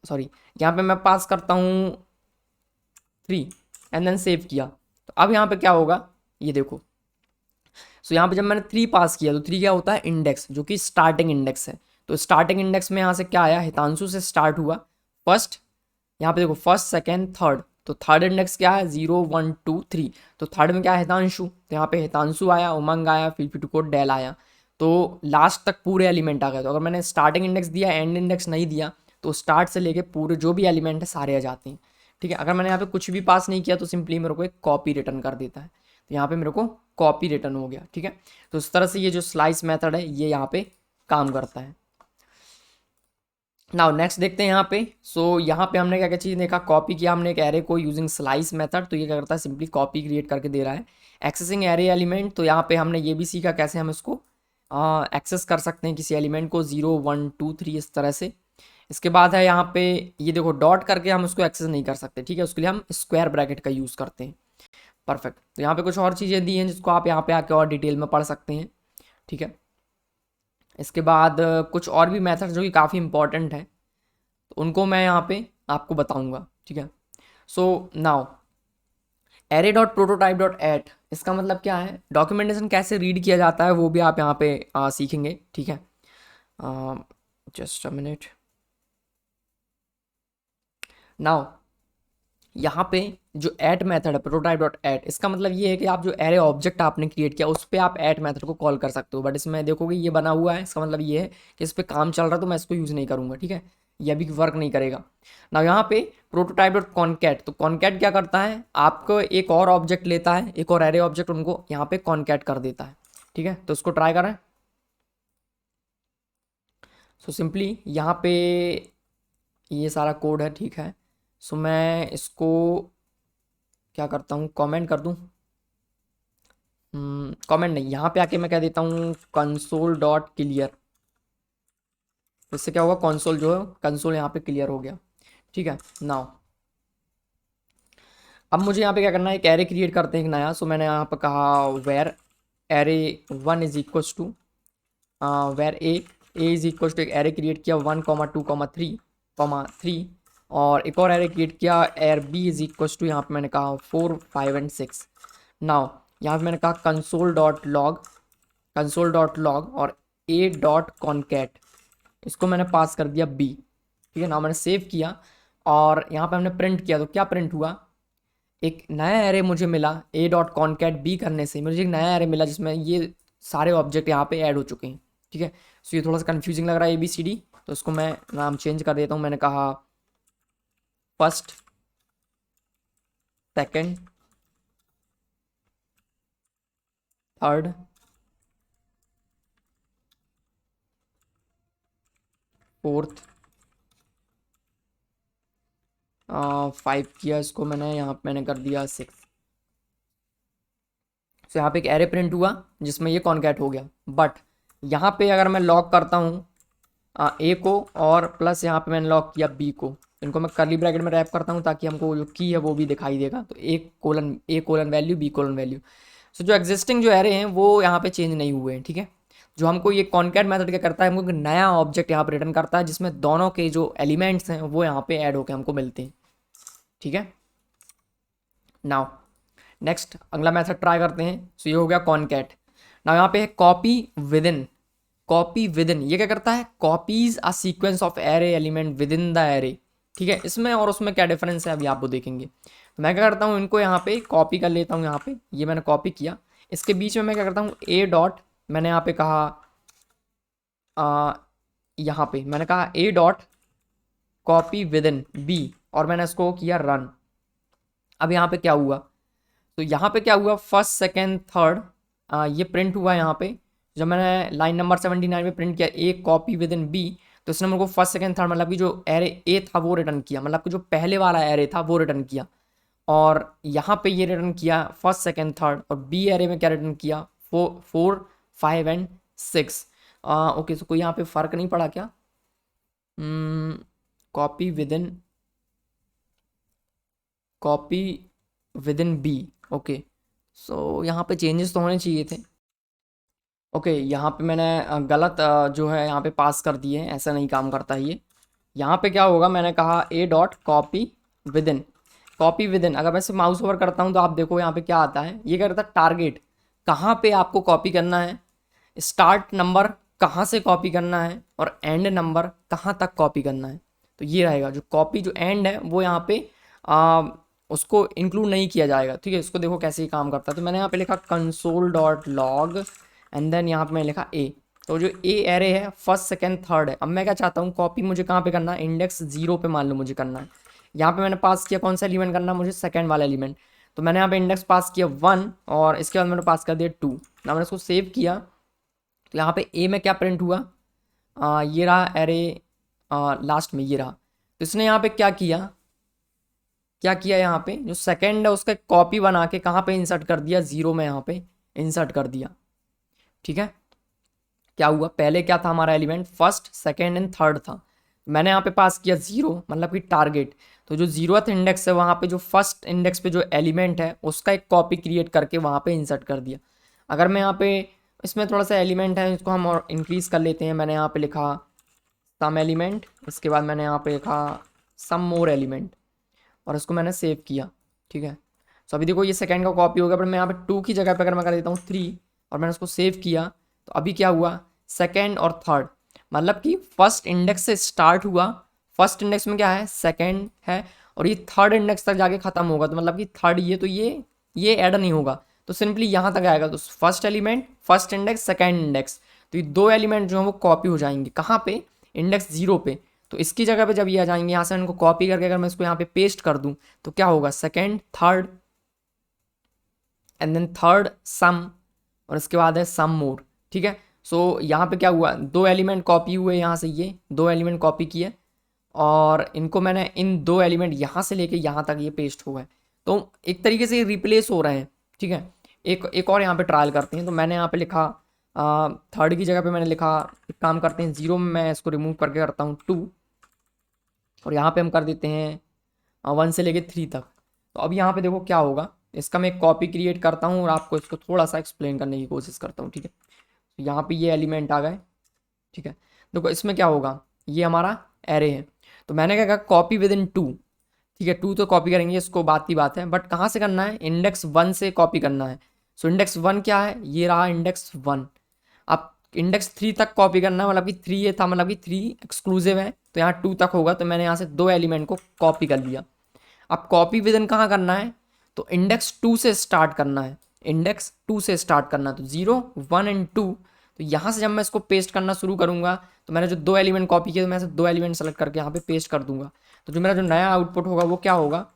सॉरी यहाँ पे मैं पास करता हूँ 3 एंड देन सेव किया। तो अब यहाँ पे क्या होगा ये देखो। सो यहाँ पे जब मैंने 3 पास किया तो 3 क्या होता है, इंडेक्स, जो कि स्टार्टिंग इंडेक्स है। तो स्टार्टिंग इंडेक्स में यहाँ से क्या आया, हितांशु से स्टार्ट हुआ फर्स्ट, यहाँ पे देखो फर्स्ट सेकेंड थर्ड, तो थर्ड इंडेक्स क्या है 0 1 2 3। तो थर्ड में क्या है, हितांशु, तो यहाँ पे हितांशु आया, उमंग आया, फिर को डेल आया। तो लास्ट तक पूरे एलिमेंट आ गए। तो अगर मैंने स्टार्टिंग इंडेक्स दिया, एंड इंडेक्स नहीं दिया, तो स्टार्ट से लेके पूरे जो भी एलिमेंट है सारे आ जाते हैं। ठीक है, अगर मैंने यहाँ पे कुछ भी पास नहीं किया तो सिंपली मेरे को एक कॉपी रिटर्न कर देता है। तो यहाँ पे मेरे को कॉपी रिटर्न हो गया। ठीक है, तो इस तरह से ये जो स्लाइस मेथड है ये यहाँ पे काम करता है। नाउ नेक्स्ट देखते हैं यहाँ पे। सो यहाँ पे हमने क्या क्या चीज़ देखा, कॉपी किया हमने एक एरे को यूजिंग स्लाइस मेथड। तो ये क्या करता है, सिंपली कॉपी क्रिएट करके दे रहा है। एक्सेसिंग एरे एलिमेंट, तो यहाँ पे हमने ये भी सीखा कैसे हम इसको एक्सेस कर सकते हैं किसी एलिमेंट को, 0 1 2 3 इस तरह से। इसके बाद है यहाँ पे ये देखो डॉट करके हम उसको एक्सेस नहीं कर सकते। ठीक है, उसके लिए हम स्क्वायर ब्रैकेट का यूज़ करते हैं। परफेक्ट, तो यहाँ पे कुछ और चीज़ें दी हैं जिसको आप यहाँ पे आके और डिटेल में पढ़ सकते हैं। ठीक है, इसके बाद कुछ और भी मेथड जो कि काफ़ी इंपॉर्टेंट है तो उनको मैं यहाँ पे आपको बताऊंगा। ठीक है, so now array dot prototype dot at, इसका मतलब क्या है, डॉक्यूमेंटेशन कैसे रीड किया जाता है वो भी आप यहाँ पे सीखेंगे। ठीक है, जस्ट अ मिनट। नाउ यहाँ पे जो ऐट मेथड है प्रोटोटाइप डॉट ऐट, इसका मतलब ये है कि आप जो एरे ऑब्जेक्ट आपने क्रिएट किया उस पर आप ऐट मेथड को कॉल कर सकते हो। बट इसमें देखोगे ये बना हुआ है, इसका मतलब ये है कि इस पर काम चल रहा है तो मैं इसको यूज़ नहीं करूँगा। ठीक है, ये अभी वर्क नहीं करेगा ना। यहाँ पे प्रोटोटाइप डॉट कॉनकैट, तो कॉनकैट क्या करता है, आपको एक और ऑब्जेक्ट लेता है, एक और एरे ऑब्जेक्ट, उनको यहाँ पे कॉनकैट कर देता है। ठीक है, तो उसको ट्राई करें। सो सिंपली यहाँ पे ये सारा कोड है। ठीक है, सो मैं इसको क्या करता हूँ, कमेंट कर दूँ, कमेंट नहीं, यहाँ पे आके मैं कह देता हूँ कंसोल डॉट क्लियर। इससे क्या होगा, कंसोल जो है कंसोल यहाँ पे क्लियर हो गया। ठीक है, नाउ अब मुझे यहाँ पे क्या करना है, एक एरे क्रिएट करते हैं एक नया। सो मैंने यहाँ पे कहा var array 1 is equals to var A is equals to, एक एरे क्रिएट किया 1 2 3 और एक और एरे क्रिएट किया एर बी इज इक्वल्स टू, यहाँ पे मैंने कहा 4 5 एंड 6। नाउ यहाँ पे मैंने कहा कंसोल डॉट लॉग और ए डॉट कॉनकैट, इसको मैंने पास कर दिया बी। ठीक है ना, मैंने सेव किया और यहाँ पे हमने प्रिंट किया तो क्या प्रिंट हुआ, एक नया एरे मुझे मिला। ए डॉट कॉनकैट बी करने से मुझे एक नया एरे मिला जिसमें ये सारे ऑब्जेक्ट यहाँ पे ऐड हो चुके हैं। ठीक है, सो ये थोड़ा सा कन्फ्यूजिंग लग रहा है ए बी सी डी, तो इसको मैं नाम चेंज कर देता हूँ। मैंने कहा फर्स्ट सेकेंड थर्ड फोर्थ 5 किया, इसको मैंने यहाँ पे मैंने कर दिया 6। तो यहाँ पे एक एरे प्रिंट हुआ जिसमें ये कॉनकैट हो गया। बट यहाँ पे अगर मैं लॉग करता हूँ ए को और प्लस यहाँ पे मैंने लॉग किया बी को, इनको मैं कर्ली ब्रैकेट में रैप करता हूँ ताकि हमको जो की है वो भी दिखाई देगा। तो A colon value B colon value. So जो एग्जिस्टिंग जो एरे हैं वो यहाँ पे चेंज नहीं हुए हैं, ठीक है। जो हमको ये कॉनकैट मेथड क्या करता है, हमको एक नया ऑब्जेक्ट यहाँ पे रिटर्न करता है जिसमें दोनों के जो एलिमेंट्स हैं वो यहाँ पे ऐड होकर हमको मिलते हैं, ठीक है। नाउ नेक्स्ट अगला मेथड ट्राई करते हैं। सो ये हो गया कॉनकैट। नाउ यहाँ पे है copy with in. Copy with in ये क्या करता है, copies a sequence of array element with in the array, ठीक है। इसमें और उसमें क्या डिफरेंस है अभी आपको देखेंगे। तो मैं क्या करता हूँ, इनको यहाँ पे कॉपी कर लेता हूँ। यहाँ पे ये मैंने कॉपी किया, इसके बीच में मैं क्या करता हूँ ए डॉट, मैंने यहाँ पे कहा यहाँ पे मैंने कहा A dot copy within B और मैंने इसको किया रन। अब यहाँ पे क्या हुआ, तो यहाँ पे क्या हुआ, फर्स्ट सेकेंड थर्ड ये प्रिंट हुआ यहाँ पे। जब मैंने लाइन नंबर 79 में प्रिंट किया A copy within B, तो इसने मेरे को फर्स्ट सेकेंड थर्ड मतलब कि जो एरे ए था वो रिटर्न किया, मतलब कि जो पहले वाला एरे था वो रिटर्न किया। और यहाँ पे ये रिटर्न किया फर्स्ट सेकेंड थर्ड, और बी एरे में क्या रिटर्न किया, 4 5 एंड 6। ओके, तो कोई यहाँ पे फ़र्क नहीं पड़ा क्या, copy within B. Okay, so यहाँ पे चेंजेस तो होने चाहिए थे। ओके, यहाँ पे मैंने गलत जो है यहाँ पे पास कर दिए हैं, ऐसा नहीं काम करता ये। यहाँ पे क्या होगा, मैंने कहा A dot copy with in. Copy with in अगर मैं इसे माउस ओवर करता हूँ तो आप देखो यहाँ पे क्या आता है, ये क्या करता है, टारगेट कहाँ पे आपको कॉपी करना है, स्टार्ट नंबर कहाँ से कॉपी करना है, और एंड नंबर कहाँ तक कॉपी करना है। तो ये रहेगा जो कॉपी जो एंड है वो यहाँ पे उसको इंक्लूड नहीं किया जाएगा, ठीक है। इसको देखो कैसे ही काम करता है। तो मैंने यहाँ पे लिखा console dot log and then यहाँ पे मैंने लिखा ए। तो जो ए एरे है फर्स्ट सेकेंड थर्ड है। अब मैं क्या चाहता हूँ, कॉपी मुझे कहाँ पे करना है, इंडेक्स 0 पे मान लो मुझे करना है। यहाँ पे मैंने पास किया कौन सा एलिमेंट करना है, मुझे सेकेंड वाला एलिमेंट। तो मैंने यहाँ पे इंडेक्स पास किया 1 और इसके बाद मैंने पास कर दिया 2। ना मैंने इसको सेव किया, तो यहाँ पे ए में क्या प्रिंट हुआ, ये रहा एरे लास्ट में ये रहा। तो इसने यहाँ पे क्या किया यहाँ पे जो सेकेंड है उसका कॉपी बना के कहाँ पे इंसर्ट कर दिया, 0 में यहाँ पे इंसर्ट कर दिया, ठीक है। क्या हुआ, पहले क्या था हमारा element, first second and third था। मैंने यहाँ पे पास किया 0 मतलब कि टारगेट। तो जो 0th इंडेक्स है वहाँ पे जो फर्स्ट इंडेक्स पे जो एलिमेंट है उसका एक कॉपी क्रिएट करके वहाँ पे इंसर्ट कर दिया। अगर मैं यहाँ पे इसमें थोड़ा सा एलिमेंट है इसको हम और इंक्रीज़ कर लेते हैं। मैंने यहाँ पे लिखा सम एलिमेंट, इसके बाद मैंने यहाँ पे लिखा सम मोर एलिमेंट और इसको मैंने सेव किया, ठीक है। सो अभी देखो ये सेकेंड का कॉपी हो गया, पर मैं यहाँ पे 2 की जगह पे अगर मैं कर देता हूँ 3 और मैंने उसको सेव किया, तो अभी क्या हुआ, सेकेंड और थर्ड मतलब कि फर्स्ट इंडेक्स से स्टार्ट हुआ, फर्स्ट इंडेक्स में क्या है सेकेंड है, और ये थर्ड इंडेक्स तक जाके ख़त्म होगा। तो मतलब कि थर्ड ये तो ये ऐड नहीं होगा, तो सिंपली यहाँ तक आएगा। तो first element first index second index, तो ये 2 एलिमेंट जो हैं वो कॉपी हो जाएंगे कहाँ पे, इंडेक्स 0 पे। तो इसकी जगह पे जब ये आ जाएंगे, यहाँ से इनको कॉपी करके अगर मैं इसको यहाँ पे पेस्ट कर दूँ तो क्या होगा, second third and then third some, और इसके बाद है सम मोर, ठीक है। सो यहाँ पे क्या हुआ, 2 एलिमेंट कॉपी हुए यहाँ से, ये 2 एलिमेंट कॉपी किए और इनको मैंने इन 2 एलिमेंट यहाँ से लेके यहाँ तक ये पेस्ट हुआ है। तो एक तरीके से रिप्लेस हो रहे हैं, ठीक है। एक और यहाँ पे ट्रायल करते हैं। तो मैंने यहाँ पे लिखा थर्ड की जगह पे मैंने लिखा, एक काम करते हैं 0 में मैं इसको रिमूव करके करता हूँ 2, और यहाँ पे हम कर देते हैं 1 से लेके 3 तक। तो अब यहाँ पे देखो क्या होगा, इसका मैं एक कॉपी क्रिएट करता हूँ और आपको इसको थोड़ा सा एक्सप्लेन करने की कोशिश करता हूँ, ठीक है। तो यहाँ पे ये एलिमेंट आ गए, ठीक है। देखो इसमें क्या होगा, ये हमारा एरे है। तो मैंने क्या कहा, कॉपी विद इन 2, ठीक है। 2 तो कॉपी करेंगे, इसको बात ही बात है, बट कहाँ से करना है, इंडेक्स 1 से कॉपी करना है। सो इंडेक्स 1 क्या है, ये रहा इंडेक्स 1। अब इंडेक्स 3 तक कॉपी करना है, मतलब कि 3 ये था, मतलब कि 3 एक्सक्लूसिव है, तो यहाँ 2 तक होगा। तो मैंने यहाँ से 2 एलिमेंट को कॉपी कर लिया। अब कॉपी विद इन कहाँ करना है, तो इंडेक्स 2 से स्टार्ट करना है, इंडेक्स 2 से स्टार्ट करना है। तो 0 1 एंड 2, तो यहाँ से जब मैं इसको पेस्ट करना शुरू करूँगा, तो मैंने जो 2 एलिमेंट कॉपी किए, तो मैं से 2 एलिमेंट सेलेक्ट करके यहाँ पे पेस्ट कर दूंगा। तो जो मेरा जो नया आउटपुट होगा वो क्या होगा,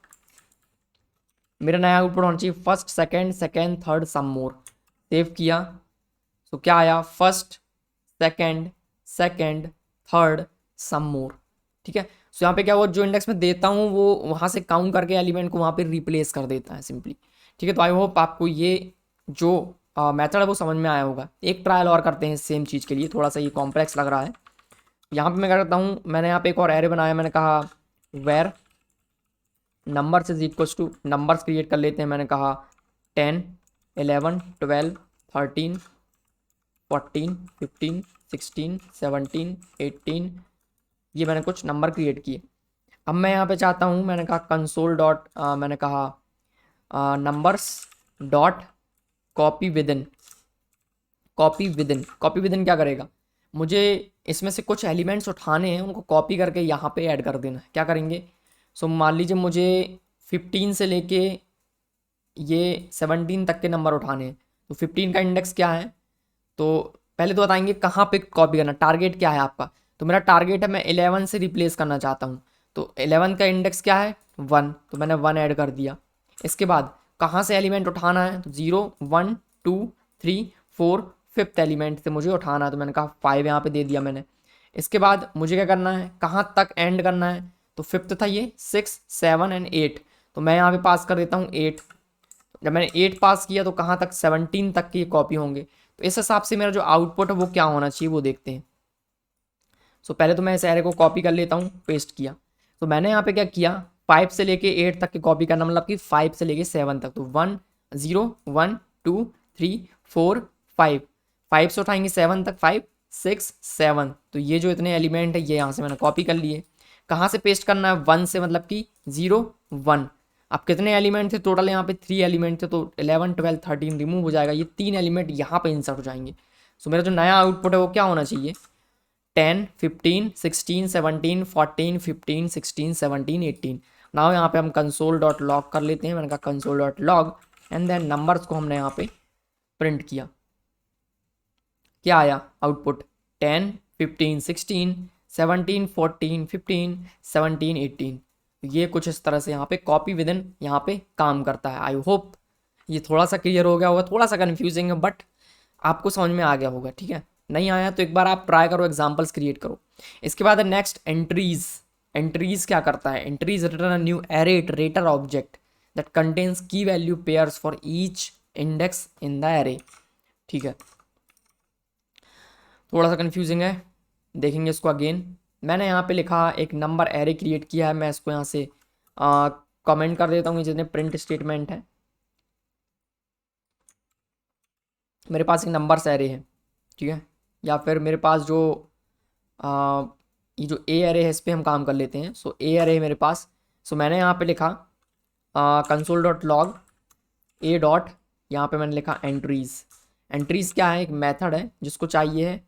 मेरा नया आउटपुट होना चाहिए first second second third some more. Save किया, तो क्या आया, first second second third some more, ठीक है। सो यहाँ पे क्या हुआ, जो इंडेक्स में देता हूँ वो वहाँ से काउंट करके एलिमेंट को वहाँ पे रिप्लेस कर देता है सिंपली, ठीक है। तो आई होप आपको ये जो मेथड है वो समझ में आया होगा। एक ट्रायल और करते हैं सेम चीज़ के लिए, थोड़ा सा ये कॉम्प्लेक्स लग रहा है। यहाँ पे मैं क्या करता हूँ, मैंने यहाँ पे एक और एरे बनाया, मैंने कहा var numbers is equals to, numbers create कर लेते हैं। मैंने कहा 10 11 12 13 14 15 16 17 18, ये मैंने कुछ नंबर क्रिएट किए। अब मैं यहाँ पे चाहता हूँ, मैंने कहा कंसोल डॉट, मैंने कहा numbers dot copy within. Copy within क्या करेगा, मुझे इसमें से कुछ एलिमेंट्स उठाने हैं, उनको कॉपी करके यहाँ पे ऐड कर देना है। क्या करेंगे, सो मान लीजिए मुझे 15 से लेके ये 17 तक के नंबर उठाने हैं, तो 15 का इंडेक्स क्या है, तो पहले तो बताएंगे कहाँ पे कॉपी करना, टारगेट क्या है आपका। तो मेरा टारगेट है मैं 11 से रिप्लेस करना चाहता हूँ, तो 11 का इंडेक्स क्या है 1, तो मैंने 1 ऐड कर दिया। इसके बाद कहाँ से एलिमेंट उठाना है, तो 0 1 2 3 4 5th एलिमेंट से मुझे उठाना है, तो मैंने कहा 5 यहाँ पे दे दिया मैंने। इसके बाद मुझे क्या करना है, कहाँ तक एंड करना है, तो 5th था ये, 6 7 एंड 8, तो मैं यहाँ पे पास कर देता हूँ 8। जब मैंने 8 पास किया तो कहाँ तक, 17 तक की कॉपी होंगे। तो इस हिसाब से मेरा जो आउटपुट है वो क्या होना चाहिए वो देखते हैं। सो पहले तो मैं इस एरे को कॉपी कर लेता हूँ, पेस्ट किया। तो मैंने यहाँ पे क्या किया, 5 से लेके 8 तक की कॉपी करना, मतलब कि 5 से लेके 7 तक, तो 1 0 1 2 3 4 5, 5 से उठाएंगे 7 तक, 5 6 7, तो ये जो इतने एलिमेंट है ये यहाँ से मैंने कॉपी कर लिए। कहाँ से पेस्ट करना है, 1 से, मतलब कि 0 1। अब कितने एलिमेंट थे टोटल, यहाँ पे 3 एलिमेंट थे, तो 11 12 13 रिमूव हो जाएगा, ये 3 एलिमेंट यहाँ पे इंसर्ट हो जाएंगे। सो मेरा जो नया आउटपुट है वो क्या होना चाहिए, 10 15 16 17 14 15 16 17 18। नाउ यहाँ पे हम कंसोल डॉट लॉग कर लेते हैं। मैंने कहा console dot log and then numbers को हमने यहाँ पे प्रिंट किया। क्या आया आउटपुट, 10 15 16 17 14 15 17 18। ये कुछ इस तरह से यहाँ पे कॉपी विद इन यहाँ पे काम करता है। आई होप ये थोड़ा सा क्लियर हो गया होगा, थोड़ा सा कन्फ्यूजिंग है बट आपको समझ में आ गया होगा। ठीक है, नहीं आया तो एक बार आप ट्राई करो, एग्जाम्पल्स क्रिएट करो। इसके बाद नेक्स्ट एंट्रीज। एंट्रीज क्या करता है, entries return a new array iterator object that contains key value pairs for each index in the array. ठीक है, थोड़ा सा कन्फ्यूजिंग है, देखेंगे इसको अगेन। मैंने यहाँ पे लिखा एक नंबर एरे क्रिएट किया है, मैं इसको यहाँ से कमेंट कर देता हूँ जितने प्रिंट स्टेटमेंट है। मेरे पास एक नंबर्स एरे है, ठीक है, या फिर मेरे पास जो ये जो ए एरे है इस पर हम काम कर लेते हैं। सो ए एरे है मेरे पास। सो मैंने यहाँ पे लिखा कंसोल डॉट लॉग ए डॉट, यहाँ पे मैंने लिखा एंट्रीज़। एंट्रीज़ क्या है, एक मेथड है जिसको चाहिए है।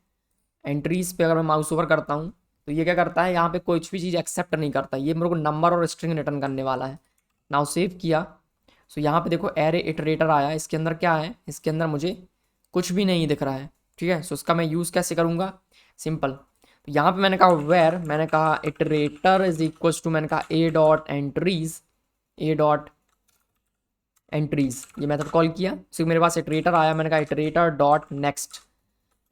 एंट्रीज़ पे अगर मैं माउस ओवर करता हूँ तो ये क्या करता है, यहाँ पे कोई भी चीज़ एक्सेप्ट नहीं करता, ये मेरे को नंबर और स्ट्रिंग रिटर्न करने वाला है। नाउ सेव किया। सो यहाँ पे देखो एरे इटरेटर आया, इसके अंदर क्या है, इसके अंदर मुझे कुछ भी नहीं दिख रहा है। ठीक है, सो इसका मैं यूज़ कैसे करूँगा, सिंपल। तो यहाँ पे मैंने कहा वेर, मैंने कहा इटरेटर इज इक्वल्स टू, मैंने कहा A dot entries, A dot entries, ये मेथड कॉल किया। फिर मेरे पास इटरेटर आया, मैंने कहा iterator dot next,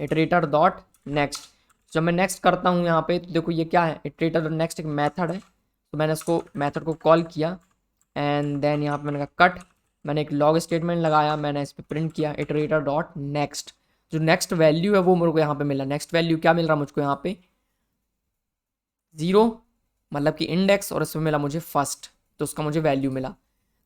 iterator dot next. जब मैं नेक्स्ट करता हूँ यहाँ पे तो देखो ये क्या है, इटरेटर डॉट नेक्स्ट एक मेथड है। तो मैंने इसको मेथड को कॉल किया एंड देन यहाँ पे मैंने कहा कट, मैंने एक लॉग स्टेटमेंट लगाया, मैंने इस पर प्रिंट किया इटरेटर डॉट नेक्स्ट। जो नेक्स्ट वैल्यू है वो मेरे को यहाँ पे मिला। नेक्स्ट वैल्यू क्या मिल रहा मुझको यहाँ पे, 0, मतलब कि इंडेक्स, और इसमें मिला मुझे फर्स्ट, तो उसका मुझे वैल्यू मिला।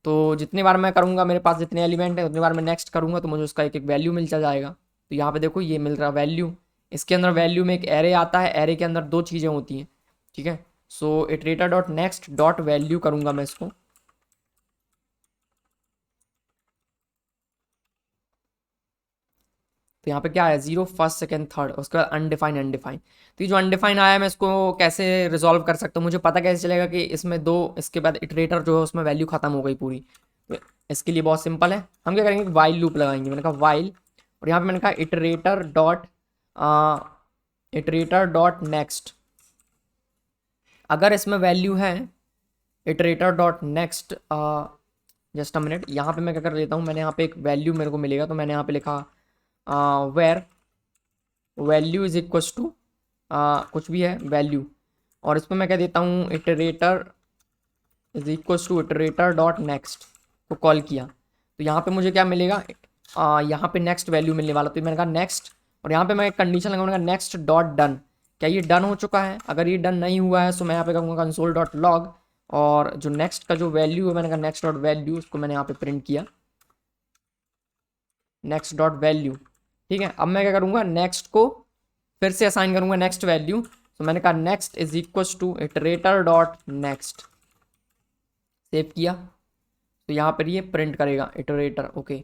तो जितनी बार मैं करूँगा, मेरे पास जितने एलिमेंट है उतनी बार मैं नेक्स्ट करूँगा तो मुझे उसका एक एक वैल्यू मिलता जाएगा। तो यहाँ पे देखो ये मिल रहा वैल्यू। इसके अंदर वैल्यू में एक एरे आता है, एरे के अंदर दो चीज़ें होती हैं। ठीक है, so iterator dot next dot value करूँगा मैं इसको। तो यहाँ पे क्या है, 0 फर्स्ट सेकंड थर्ड, उसके बाद अनडिफाइन अनडिफाइन। तो ये जो अनडिफाइन आया मैं इसको कैसे रिजॉल्व कर सकता हूँ, मुझे पता कैसे चलेगा कि इसमें दो, इसके बाद इटरेटर जो है उसमें वैल्यू खत्म हो गई पूरी। तो इसके लिए बहुत सिंपल है, हम क्या करेंगे, वाइल लूप लगाएंगे। मैंने कहा वाइल, और यहाँ पे मैंने कहा इटरेटर डॉट नेक्स्ट। अगर इसमें वैल्यू है iterator dot next, just a minute, यहाँ पे मैं क्या कर लेता हूँ, मैंने यहाँ पे एक वैल्यू मेरे को मिलेगा, तो मैंने यहाँ पे लिखा var value is equals to कुछ भी है वैल्यू, और इस पर मैं कह देता हूँ iterator is equals to iterator dot next को कॉल किया। तो यहाँ पे मुझे क्या मिलेगा, यहाँ पे नेक्स्ट वैल्यू मिलने वाला, तो मैंने कहा नेक्स्ट, और यहाँ पे मैं एक कंडीशन लगाऊंगा नेक्स्ट डॉट डन। क्या ये डन हो चुका है? अगर ये डन नहीं हुआ है तो मैं यहाँ पे कहूँगा कंसोल डॉट लॉग, और जो नेक्स्ट का जो वैल्यू है मैंने कहा नेक्स्ट डॉट वैल्यू, उसको मैंने यहाँ पे प्रिंट किया नेक्स्ट डॉट वैल्यू। ठीक है, अब मैं क्या करूँगा, नेक्स्ट को फिर से असाइन करूँगा नेक्स्ट वैल्यू। तो मैंने कहा next is equal to iterator dot next, save किया, तो यहाँ पर ये प्रिंट करेगा iterator. Okay,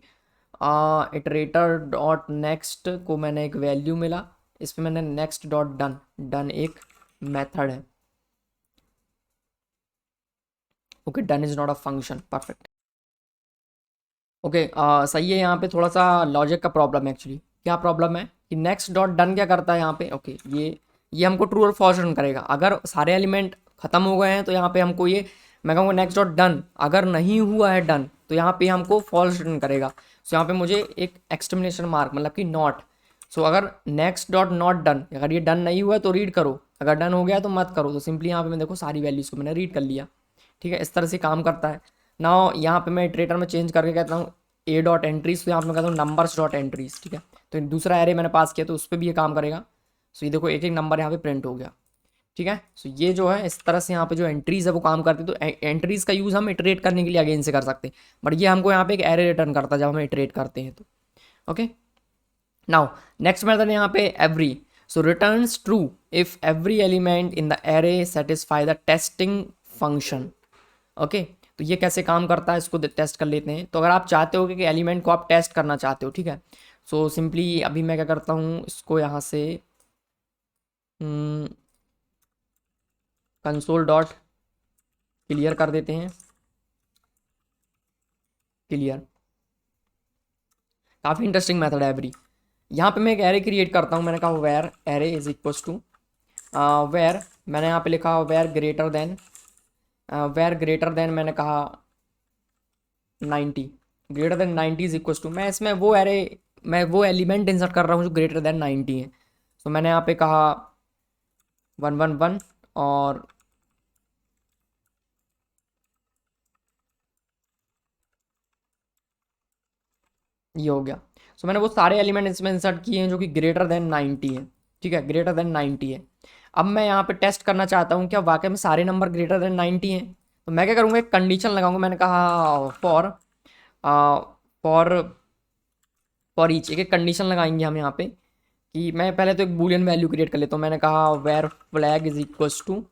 iterator dot next को मैंने एक वैल्यू मिला, इस पर मैंने नेक्स्ट डॉट डन, डन एक मेथड है। Okay, done is not a function, perfect. Okay, सही है। यहाँ पे थोड़ा सा लॉजिक का प्रॉब्लम है एक्चुअली। क्या प्रॉब्लम है कि नेक्स्ट डॉट डन क्या करता है यहाँ पे, ओके ये हमको ट्रू और फॉल्स रिटर्न करेगा। अगर सारे एलिमेंट खत्म हो गए हैं तो यहाँ पे हमको ये, मैं कहूँगा नेक्स्ट डॉट डन, अगर नहीं हुआ है डन तो यहाँ पे हमको फॉल्स रिटर्न करेगा। सो यहाँ पे मुझे एक एक्सक्लेमेशन मार्क, मतलब कि नॉट। सो अगर नेक्स्ट डॉट नॉट डन, अगर ये डन नहीं हुआ है तो रीड करो, अगर डन हो गया तो मत करो। तो सिंपली यहाँ पे मैं देखो सारी वैल्यूज़ को मैंने रीड कर लिया। ठीक है, इस तरह से काम करता है। नाउ यहाँ पे मैं इटरेटर में चेंज करके कहता हूँ ए डॉट एंट्रीज, तो यहाँ पे मैं कहता हूँ नंबर्स डॉट एंट्रीज। ठीक है, तो दूसरा एरे मैंने पास किया तो उस पर भी ये काम करेगा। सो ये देखो एक एक नंबर यहाँ पे प्रिंट हो गया। ठीक है, सो ये जो है इस तरह से यहाँ पे जो एंट्रीज है वो काम करती है। तो एंट्रीज का यूज़ हम इटरेट करने के लिए अगेन से कर सकते हैं, बट ये हमको यहाँ पे एक एरे रिटर्न करता है जब हम इटरेट करते हैं तो। ओके, नाउ नेक्स्ट मेथड है यहाँ पे every. So returns true if every element in the array satisfy the testing function. Okay, तो ये कैसे काम करता है इसको टेस्ट कर लेते हैं। तो अगर आप चाहते हो कि एलिमेंट को आप टेस्ट करना चाहते हो, ठीक है, सो सिंपली अभी मैं क्या करता हूँ, इसको यहाँ से कंसोल डॉट क्लियर कर देते हैं, क्लियर। काफ़ी इंटरेस्टिंग मेथड है एवरी। यहाँ पे मैं एक एरे क्रिएट करता हूँ, मैंने कहा var array is equals to var, मैंने यहाँ पे लिखा var greater than, var greater than मैंने कहा 90, greater than 90 is equals to, मैं इसमें वो एरे, मैं वो एलिमेंट इंसर्ट कर रहा हूँ जो ग्रेटर देन 90 है। तो मैंने यहाँ पे कहा 111 और ये हो गया। सो मैंने वो सारे एलिमेंट इसमें इंसर्ट किए हैं जो कि ग्रेटर देन 90 है। ठीक है, ग्रेटर देन 90 है। अब मैं यहाँ पे टेस्ट करना चाहता हूँ क्या वाकई में सारे नंबर ग्रेटर देन 90 हैं। तो मैं क्या करूँगा, एक कंडीशन लगाऊंगा, मैंने कहा फॉर फॉर फॉर ईच, एक एक कंडीशन लगाएंगे हम यहाँ पे कि मैं पहले तो एक बूलियन वैल्यू क्रिएट कर लेता हूँ। मैंने कहा var flag is equals to,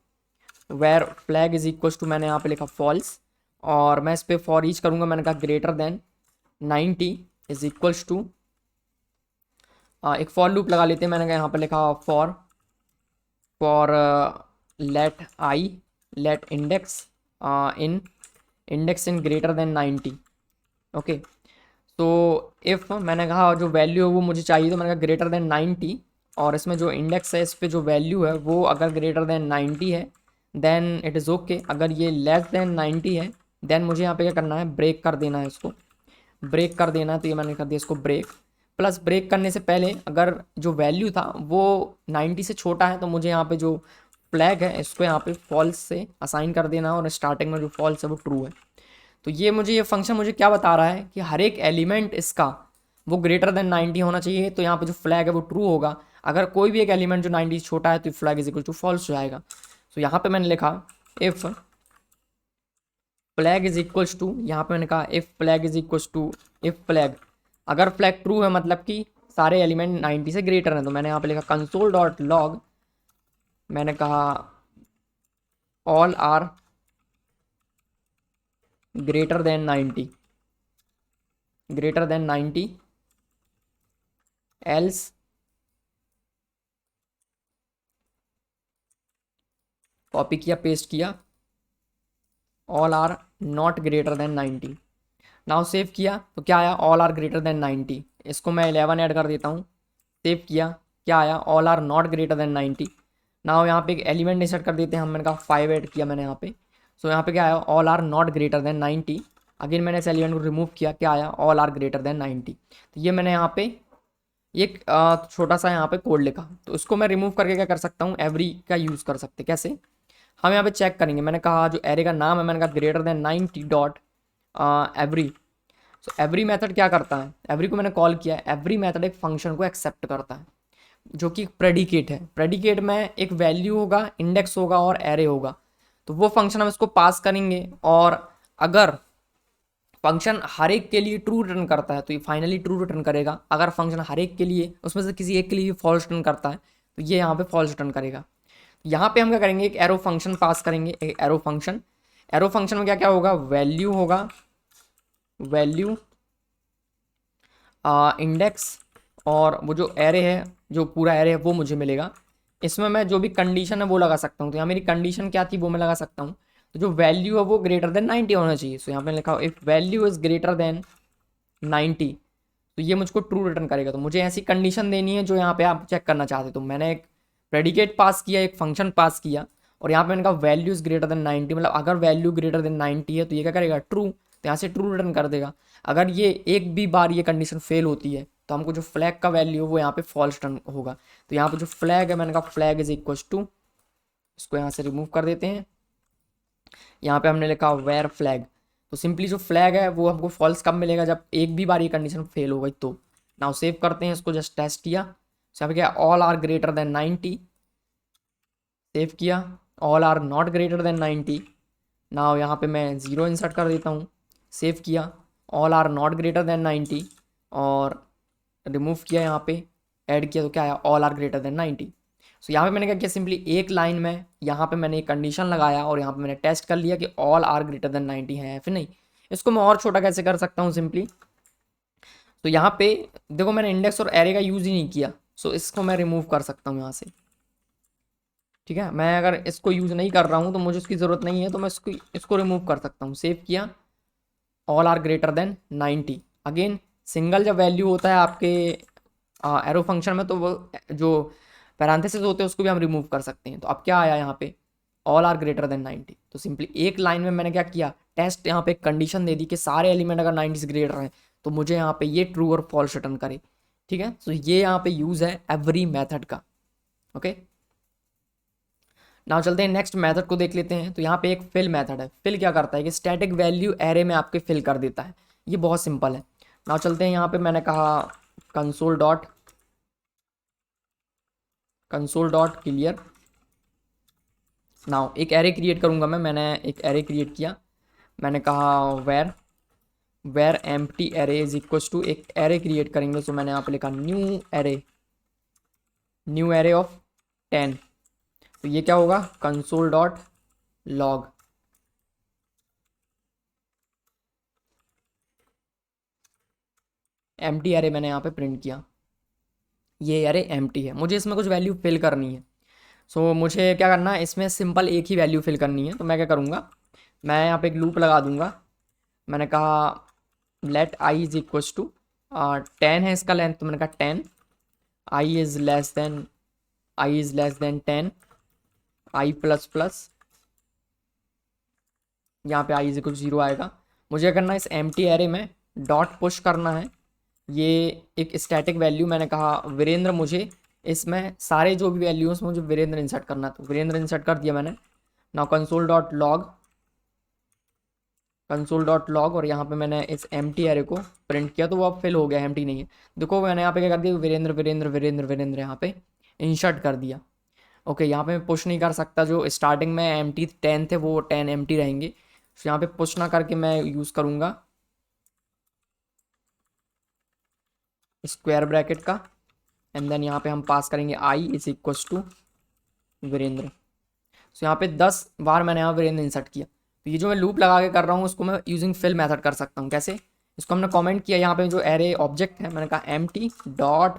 var flag is equals to मैंने यहाँ पे लिखा फॉल्स, और मैं इस पर फॉर ईच करूँगा, मैंने कहा greater than 90 is equals to, एक फॉर लूप लगा लेते हैं। मैंने कहा यहाँ पे लिखा for for let I, let index in, index in greater than 90। Okay, तो इफ़ मैंने कहा जो वैल्यू है वो मुझे चाहिए, तो मैंने कहा ग्रेटर देन 90, और इसमें जो इंडेक्स है इस पर जो वैल्यू है वो अगर ग्रेटर देन 90 है देन इट इज़ ओके। अगर ये लेस देन 90 है देन मुझे यहाँ पे क्या करना है, ब्रेक कर देना है, इसको ब्रेक कर देना है। तो ये मैंने कर दिया इसको ब्रेक, प्लस ब्रेक करने से पहले अगर जो वैल्यू था वो 90 से छोटा है तो मुझे यहाँ पे जो फ्लैग है इसको यहाँ पे फॉल्स से असाइन कर देना, और स्टार्टिंग में जो फॉल्स है वो ट्रू है। तो ये मुझे, ये फंक्शन मुझे क्या बता रहा है कि हर एक एलिमेंट इसका वो ग्रेटर देन 90 होना चाहिए, तो यहाँ पे जो फ्लैग है वो ट्रू होगा। अगर कोई भी एक एलिमेंट जो 90 से छोटा है तो flag is equal to false हो जाएगा। तो यहाँ पे मैंने लिखा if flag is equals to, यहाँ पे मैंने कहा if flag is equals to, if flag, अगर फ्लैग ट्रू है मतलब कि सारे एलिमेंट 90 से ग्रेटर हैं, तो मैंने यहाँ पे लिखा कंसोल डॉट लॉग, मैंने कहा all are greater than 90, greater than 90 else copy किया, पेस्ट किया, all are not greater than 90। Now save किया तो क्या आया, ऑल आर ग्रेटर देन 90। इसको मैं 11 ऐड कर देता हूँ, सेव किया, क्या आया, all are not greater than 90। Now यहाँ पे एक एलिमेंट इंसर्ट कर देते हैं हम, मैंने कहा 5 ऐड किया मैंने यहाँ पे। सो यहाँ पे क्या आया, all are not greater than 90। Again मैंने इस एलिमेंट को रिमूव किया, क्या आया, ऑल आर ग्रेटर देन 90। तो ये मैंने यहाँ पे एक छोटा सा यहाँ पे कोड लिखा। तो उसको मैं रिमूव करके क्या कर सकता हूँ, एवरी का यूज़ कर सकते, कैसे, हम यहाँ पे चेक करेंगे। मैंने कहा जो एरे का नाम है मैंने कहा greater than 90 dot every, so every method क्या करता है, एवरी को मैंने कॉल किया है, एवरी मेथड एक फंक्शन को एक्सेप्ट करता है जो कि प्रेडिकेट है। प्रेडिकेट में एक वैल्यू होगा, इंडेक्स होगा और एरे होगा। तो वो फंक्शन हम इसको पास करेंगे और अगर फंक्शन हर एक के लिए ट्रू रिटर्न करता है तो ये फाइनली ट्रू रिटर्न करेगा। अगर फंक्शन हर एक के लिए उसमें से किसी एक के लिए फॉल्स रिटर्न करता है तो ये यहाँ पे फॉल्स रिटर्न करेगा। यहाँ पे हम क्या करेंगे, एक एरो फंक्शन पास करेंगे, एक एरो फंक्शन। एरो फंक्शन में क्या क्या होगा, वैल्यू होगा, वैल्यू इंडेक्स और वो जो एरे है, जो पूरा एरे है वो मुझे मिलेगा। इसमें मैं जो भी कंडीशन है वो लगा सकता हूँ। तो यहाँ मेरी कंडीशन क्या थी वो मैं लगा सकता हूँ। तो जो वैल्यू है वो ग्रेटर देन 90 होना चाहिए। सो यहाँ पे लिखा हो if value is greater than 90 तो ये मुझको ट्रू रिटर्न करेगा। तो मुझे ऐसी कंडीशन देनी है जो यहाँ पे आप चेक करना चाहते हो। तो मैंने एक प्रेडिकेट पास किया, एक फंक्शन पास किया और यहाँ पे मैंने कहा वैल्यू इज ग्रेटर देन 90, मतलब अगर वैल्यू ग्रेटर देन 90 है तो ये क्या करेगा, ट्रू। तो यहाँ से ट्रू रिटर्न कर देगा। अगर ये एक भी बार ये कंडीशन फेल होती है तो हमको जो फ्लैग का वैल्यू है वो यहाँ पे फॉल्स रिटर्न होगा। तो यहाँ पे जो फ्लैग है मैंने कहा फ्लैग इज इक्वल टू, इसको यहाँ से रिमूव कर देते हैं। यहाँ पे हमने लिखा वेयर फ्लैग। तो सिंपली जो फ्लैग है वो हमको फॉल्स कब मिलेगा, जब एक भी बार ये कंडीशन फेल हो गई तो। नाउ सेव करते हैं इसको, जस्ट टेस्ट किया। सब क्या, all are greater than 90, save किया। All are not greater than 90। Now यहाँ पे मैं 0 इंसर्ट कर देता हूँ, सेव किया। All are not greater than 90 और रिमूव किया, यहाँ पे ऐड किया तो क्या आया, ऑल आर ग्रेटर देन 90। सो यहाँ पे मैंने क्या किया, सिंपली एक लाइन में यहाँ पे मैंने एक कंडीशन लगाया और यहाँ पे मैंने टेस्ट कर लिया कि ऑल आर ग्रेटर देन 90 है या फिर नहीं। इसको मैं और छोटा कैसे कर सकता हूँ सिंपली। तो यहाँ पे देखो मैंने इंडेक्स और एरे का यूज़ ही नहीं किया। सो इसको मैं रिमूव कर सकता हूँ यहाँ से। ठीक है, मैं अगर इसको यूज़ नहीं कर रहा हूँ तो मुझे उसकी ज़रूरत नहीं है तो मैं इसको रिमूव कर सकता हूँ। सेव किया, all are greater than 90। Again single जब वैल्यू होता है आपके एरो फंक्शन में तो वो जो पैरेंथेसिस होते हैं उसको भी हम रिमूव कर सकते हैं। तो अब क्या आया यहाँ पे, ऑल आर ग्रेटर देन 90। तो सिंपली एक लाइन में मैंने क्या किया, टेस्ट यहाँ पे एक कंडीशन दे दी कि सारे एलिमेंट अगर 90 से ग्रेटर हैं तो मुझे यहाँ पे ये ट्रू और फॉल्स रिटर्न करे। ठीक है, तो ये यहाँ पे यूज़ है एवरी मेथड का। ओके, नाउ चलते हैं नेक्स्ट मेथड को देख लेते हैं। तो यहाँ पे एक फिल मेथड है। फिल क्या करता है कि स्टैटिक वैल्यू एरे में आपके फिल कर देता है। ये बहुत सिंपल है। नाउ चलते हैं यहाँ पे, मैंने कहा कंसोल डॉट क्लियर। नाउ एक एरे क्रिएट करूँगा मैंने एक एरे क्रिएट किया। मैंने कहा var empty array is equal to, एक एरे क्रिएट करेंगे। सो मैंने यहाँ पे लिखा न्यू एरे ऑफ 10। तो ये क्या होगा, console dot log. Empty array मैंने यहाँ पे प्रिंट किया। ये एरे एम्प्टी है, मुझे इसमें कुछ वैल्यू फिल करनी है। सो मुझे क्या करना है, इसमें सिंपल एक ही वैल्यू फिल करनी है। तो मैं क्या करूँगा, मैं यहाँ पे एक लूप लगा दूंगा। मैंने कहा let i is equal to 10 है इसका लेंथ। तो मैंने कहा 10, i is less than 10, i plus plus, यहाँ पे आई इज इक्वल 0 आएगा। मुझे करना है इस एम्प्टी एरे में डॉट पुश करना है। ये एक स्टैटिक वैल्यू, मैंने कहा वीरेंद्र, मुझे इसमें सारे जो भी वैल्यूज मुझे वीरेंद्र इंसर्ट करना। तो वीरेंद्र इंसर्ट कर दिया मैंने। नाउ कंसोल डॉट लॉग और यहाँ पे मैंने इस एम्प्टी एरे को प्रिंट किया। तो वो अब फिल हो गया, एम्प्टी नहीं है। देखो मैंने यहाँ पे क्या कर दिया, वीरेंद्र वीरेंद्र वीरेंद्र वीरेंद्र यहाँ पे इंसर्ट कर दिया। ओके, यहाँ पे मैं पुश नहीं कर सकता, जो स्टार्टिंग में एम्प्टी 10 थे वो 10 एम्प्टी रहेंगे। तो यहाँ पे पुश ना करके मैं यूज़ करूँगा स्क्वायर ब्रैकेट का, एंड देन यहाँ पे हम पास करेंगे आई इज इक्वल टू वीरेंद्र। सो यहाँ पे 10 बार मैंने यहाँ वीरेंद्र इंसर्ट किया। तो ये जो मैं लूप लगा के कर रहा हूँ उसको मैं यूजिंग फिल मेथड कर सकता हूँ। कैसे, इसको हमने कमेंट किया यहाँ पे जो एरे ऑब्जेक्ट है, मैंने कहा एम्प्टी डॉट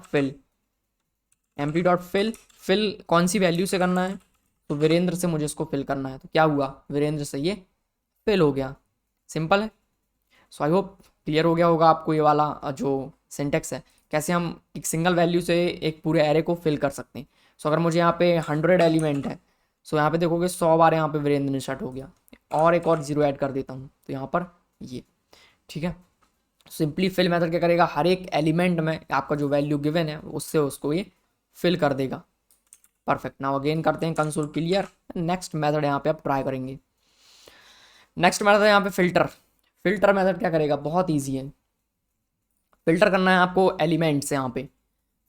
फिल। फिल कौन सी वैल्यू से करना है, तो वीरेंद्र से मुझे इसको फिल करना है। तो क्या हुआ, वीरेंद्र से ये फिल हो गया। सिंपल है। सो आई होप क्लियर हो गया होगा आपको ये वाला जो सिंटेक्स है, कैसे हम एक सिंगल वैल्यू से एक पूरे एरे को फिल कर सकते हैं। सो अगर मुझे यहाँ पे 100 एलिमेंट है, सो यहाँ पे देखोगे 100 बार यहाँ पे वीरेंद्र इंसर्ट हो गया। और एक और 0 ऐड कर देता हूँ तो यहाँ पर ये, ठीक है। सिंपली फिल मेथड क्या करेगा, हर एक एलिमेंट में आपका जो वैल्यू गिवन है उससे उसको ये फिल कर देगा। परफेक्ट। नाउ अगेन करते हैं कंसोल क्लियर। नेक्स्ट मेथड यहाँ पे आप ट्राई करेंगे। नेक्स्ट मेथड है यहाँ पे फिल्टर। फिल्टर मेथड क्या करेगा, बहुत ईजी है। फिल्टर करना है आपको एलिमेंट्स यहाँ पे।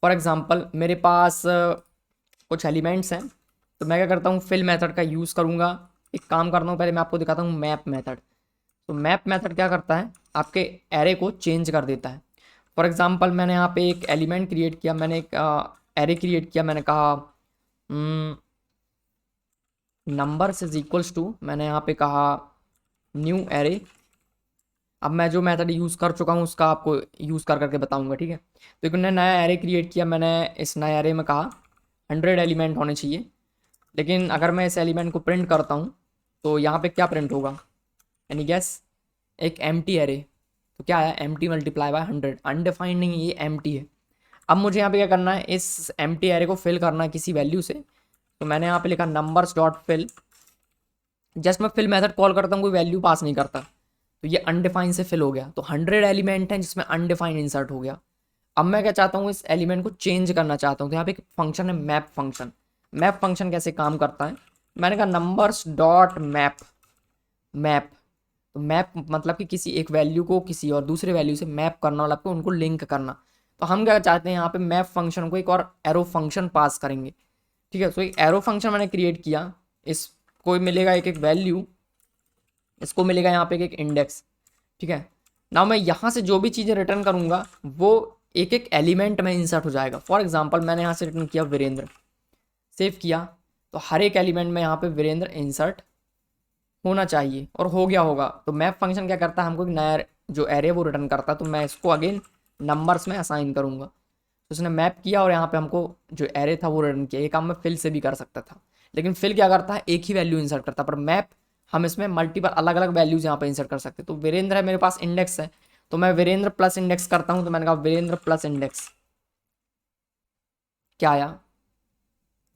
फॉर एग्जांपल मेरे पास कुछ एलिमेंट्स हैं, तो मैं क्या करता हूँ, फिल मेथड का यूज़ करूँगा। एक काम करता हूँ, पहले मैं आपको दिखाता हूँ मैप मेथड। तो मैप मेथड क्या करता है, आपके एरे को चेंज कर देता है। फॉर एग्जांपल मैंने यहाँ पे एक एलिमेंट क्रिएट किया, मैंने एक एरे क्रिएट किया, मैंने कहा नंबर्स इज इक्वल्स टू, मैंने यहाँ पे कहा न्यू एरे। अब मैं जो मेथड यूज़ कर चुका हूँ उसका आपको यूज़ कर करके बताऊंगा, ठीक है। तो एक मैंने नया एरे क्रिएट किया, मैंने इस नए एरे में कहा 100 एलिमेंट होने चाहिए। लेकिन अगर मैं इस एलिमेंट को प्रिंट करता हूँ तो यहाँ पे क्या प्रिंट होगा, यानी गैस एक एम्प्टी एरे। तो क्या है, एम्प्टी मल्टीप्लाई बाय 100, अनडिफाइंड नहीं, ये एम्प्टी है। अब मुझे यहाँ पे क्या करना है, इस एम्प्टी एरे को फिल करना है किसी वैल्यू से। तो मैंने यहाँ पे लिखा नंबर्स डॉट फिल। जस्ट मैं फिल मेथड कॉल करता हूँ, कोई वैल्यू पास नहीं करता, तो ये अनडिफाइन से फिल हो गया। तो 100 एलिमेंट हैं जिसमें अनडिफाइन इंसर्ट हो गया। अब मैं क्या चाहता हूँ, इस एलिमेंट को चेंज करना चाहता हूँ। तो यहाँ पे एक फंक्शन है मैप फंक्शन। मैप फंक्शन कैसे काम करता है, मैंने कहा नंबर्स डॉट मैप। मैप, तो मैप मतलब कि किसी एक वैल्यू को किसी और दूसरे वैल्यू से मैप करना, मतलब कि उनको लिंक करना। तो हम क्या चाहते हैं, यहाँ पे मैप फंक्शन को एक और एरो फंक्शन पास करेंगे, ठीक है। तो एक एरो फंक्शन मैंने क्रिएट किया, इसको मिलेगा एक एक वैल्यू, इसको मिलेगा यहाँ पे एक इंडेक्स, ठीक है ना। मैं यहाँ से जो भी चीज़ें रिटर्न करूँगा वो एक एक एलिमेंट में इंसर्ट हो जाएगा। फॉर एग्जांपल मैंने यहाँ से रिटर्न किया वीरेंद्र, सेव किया, तो हर एक एलिमेंट में यहाँ पे वीरेंद्र इंसर्ट होना चाहिए और हो गया होगा। तो मैप फंक्शन क्या करता है, हमको एक नया जो एरे वो रिटर्न करता है। तो मैं इसको अगेन नंबर्स में असाइन करूँगा। तो उसने मैप किया और यहाँ पे हमको जो एरे था वो रिटर्न किया। ये काम मैं फिल से भी कर सकता था, लेकिन फिल क्या करता है, एक ही वैल्यू इंसर्ट करता है, पर मैप हम इसमें मल्टीपल अलग अलग वैल्यूज यहाँ पे इंसर्ट कर सकते हैं। तो वीरेंद्र है मेरे पास, इंडेक्स है, तो मैं वीरेंद्र प्लस इंडेक्स करता हूँ। तो मैंने कहा वीरेंद्र प्लस इंडेक्स, क्या आया,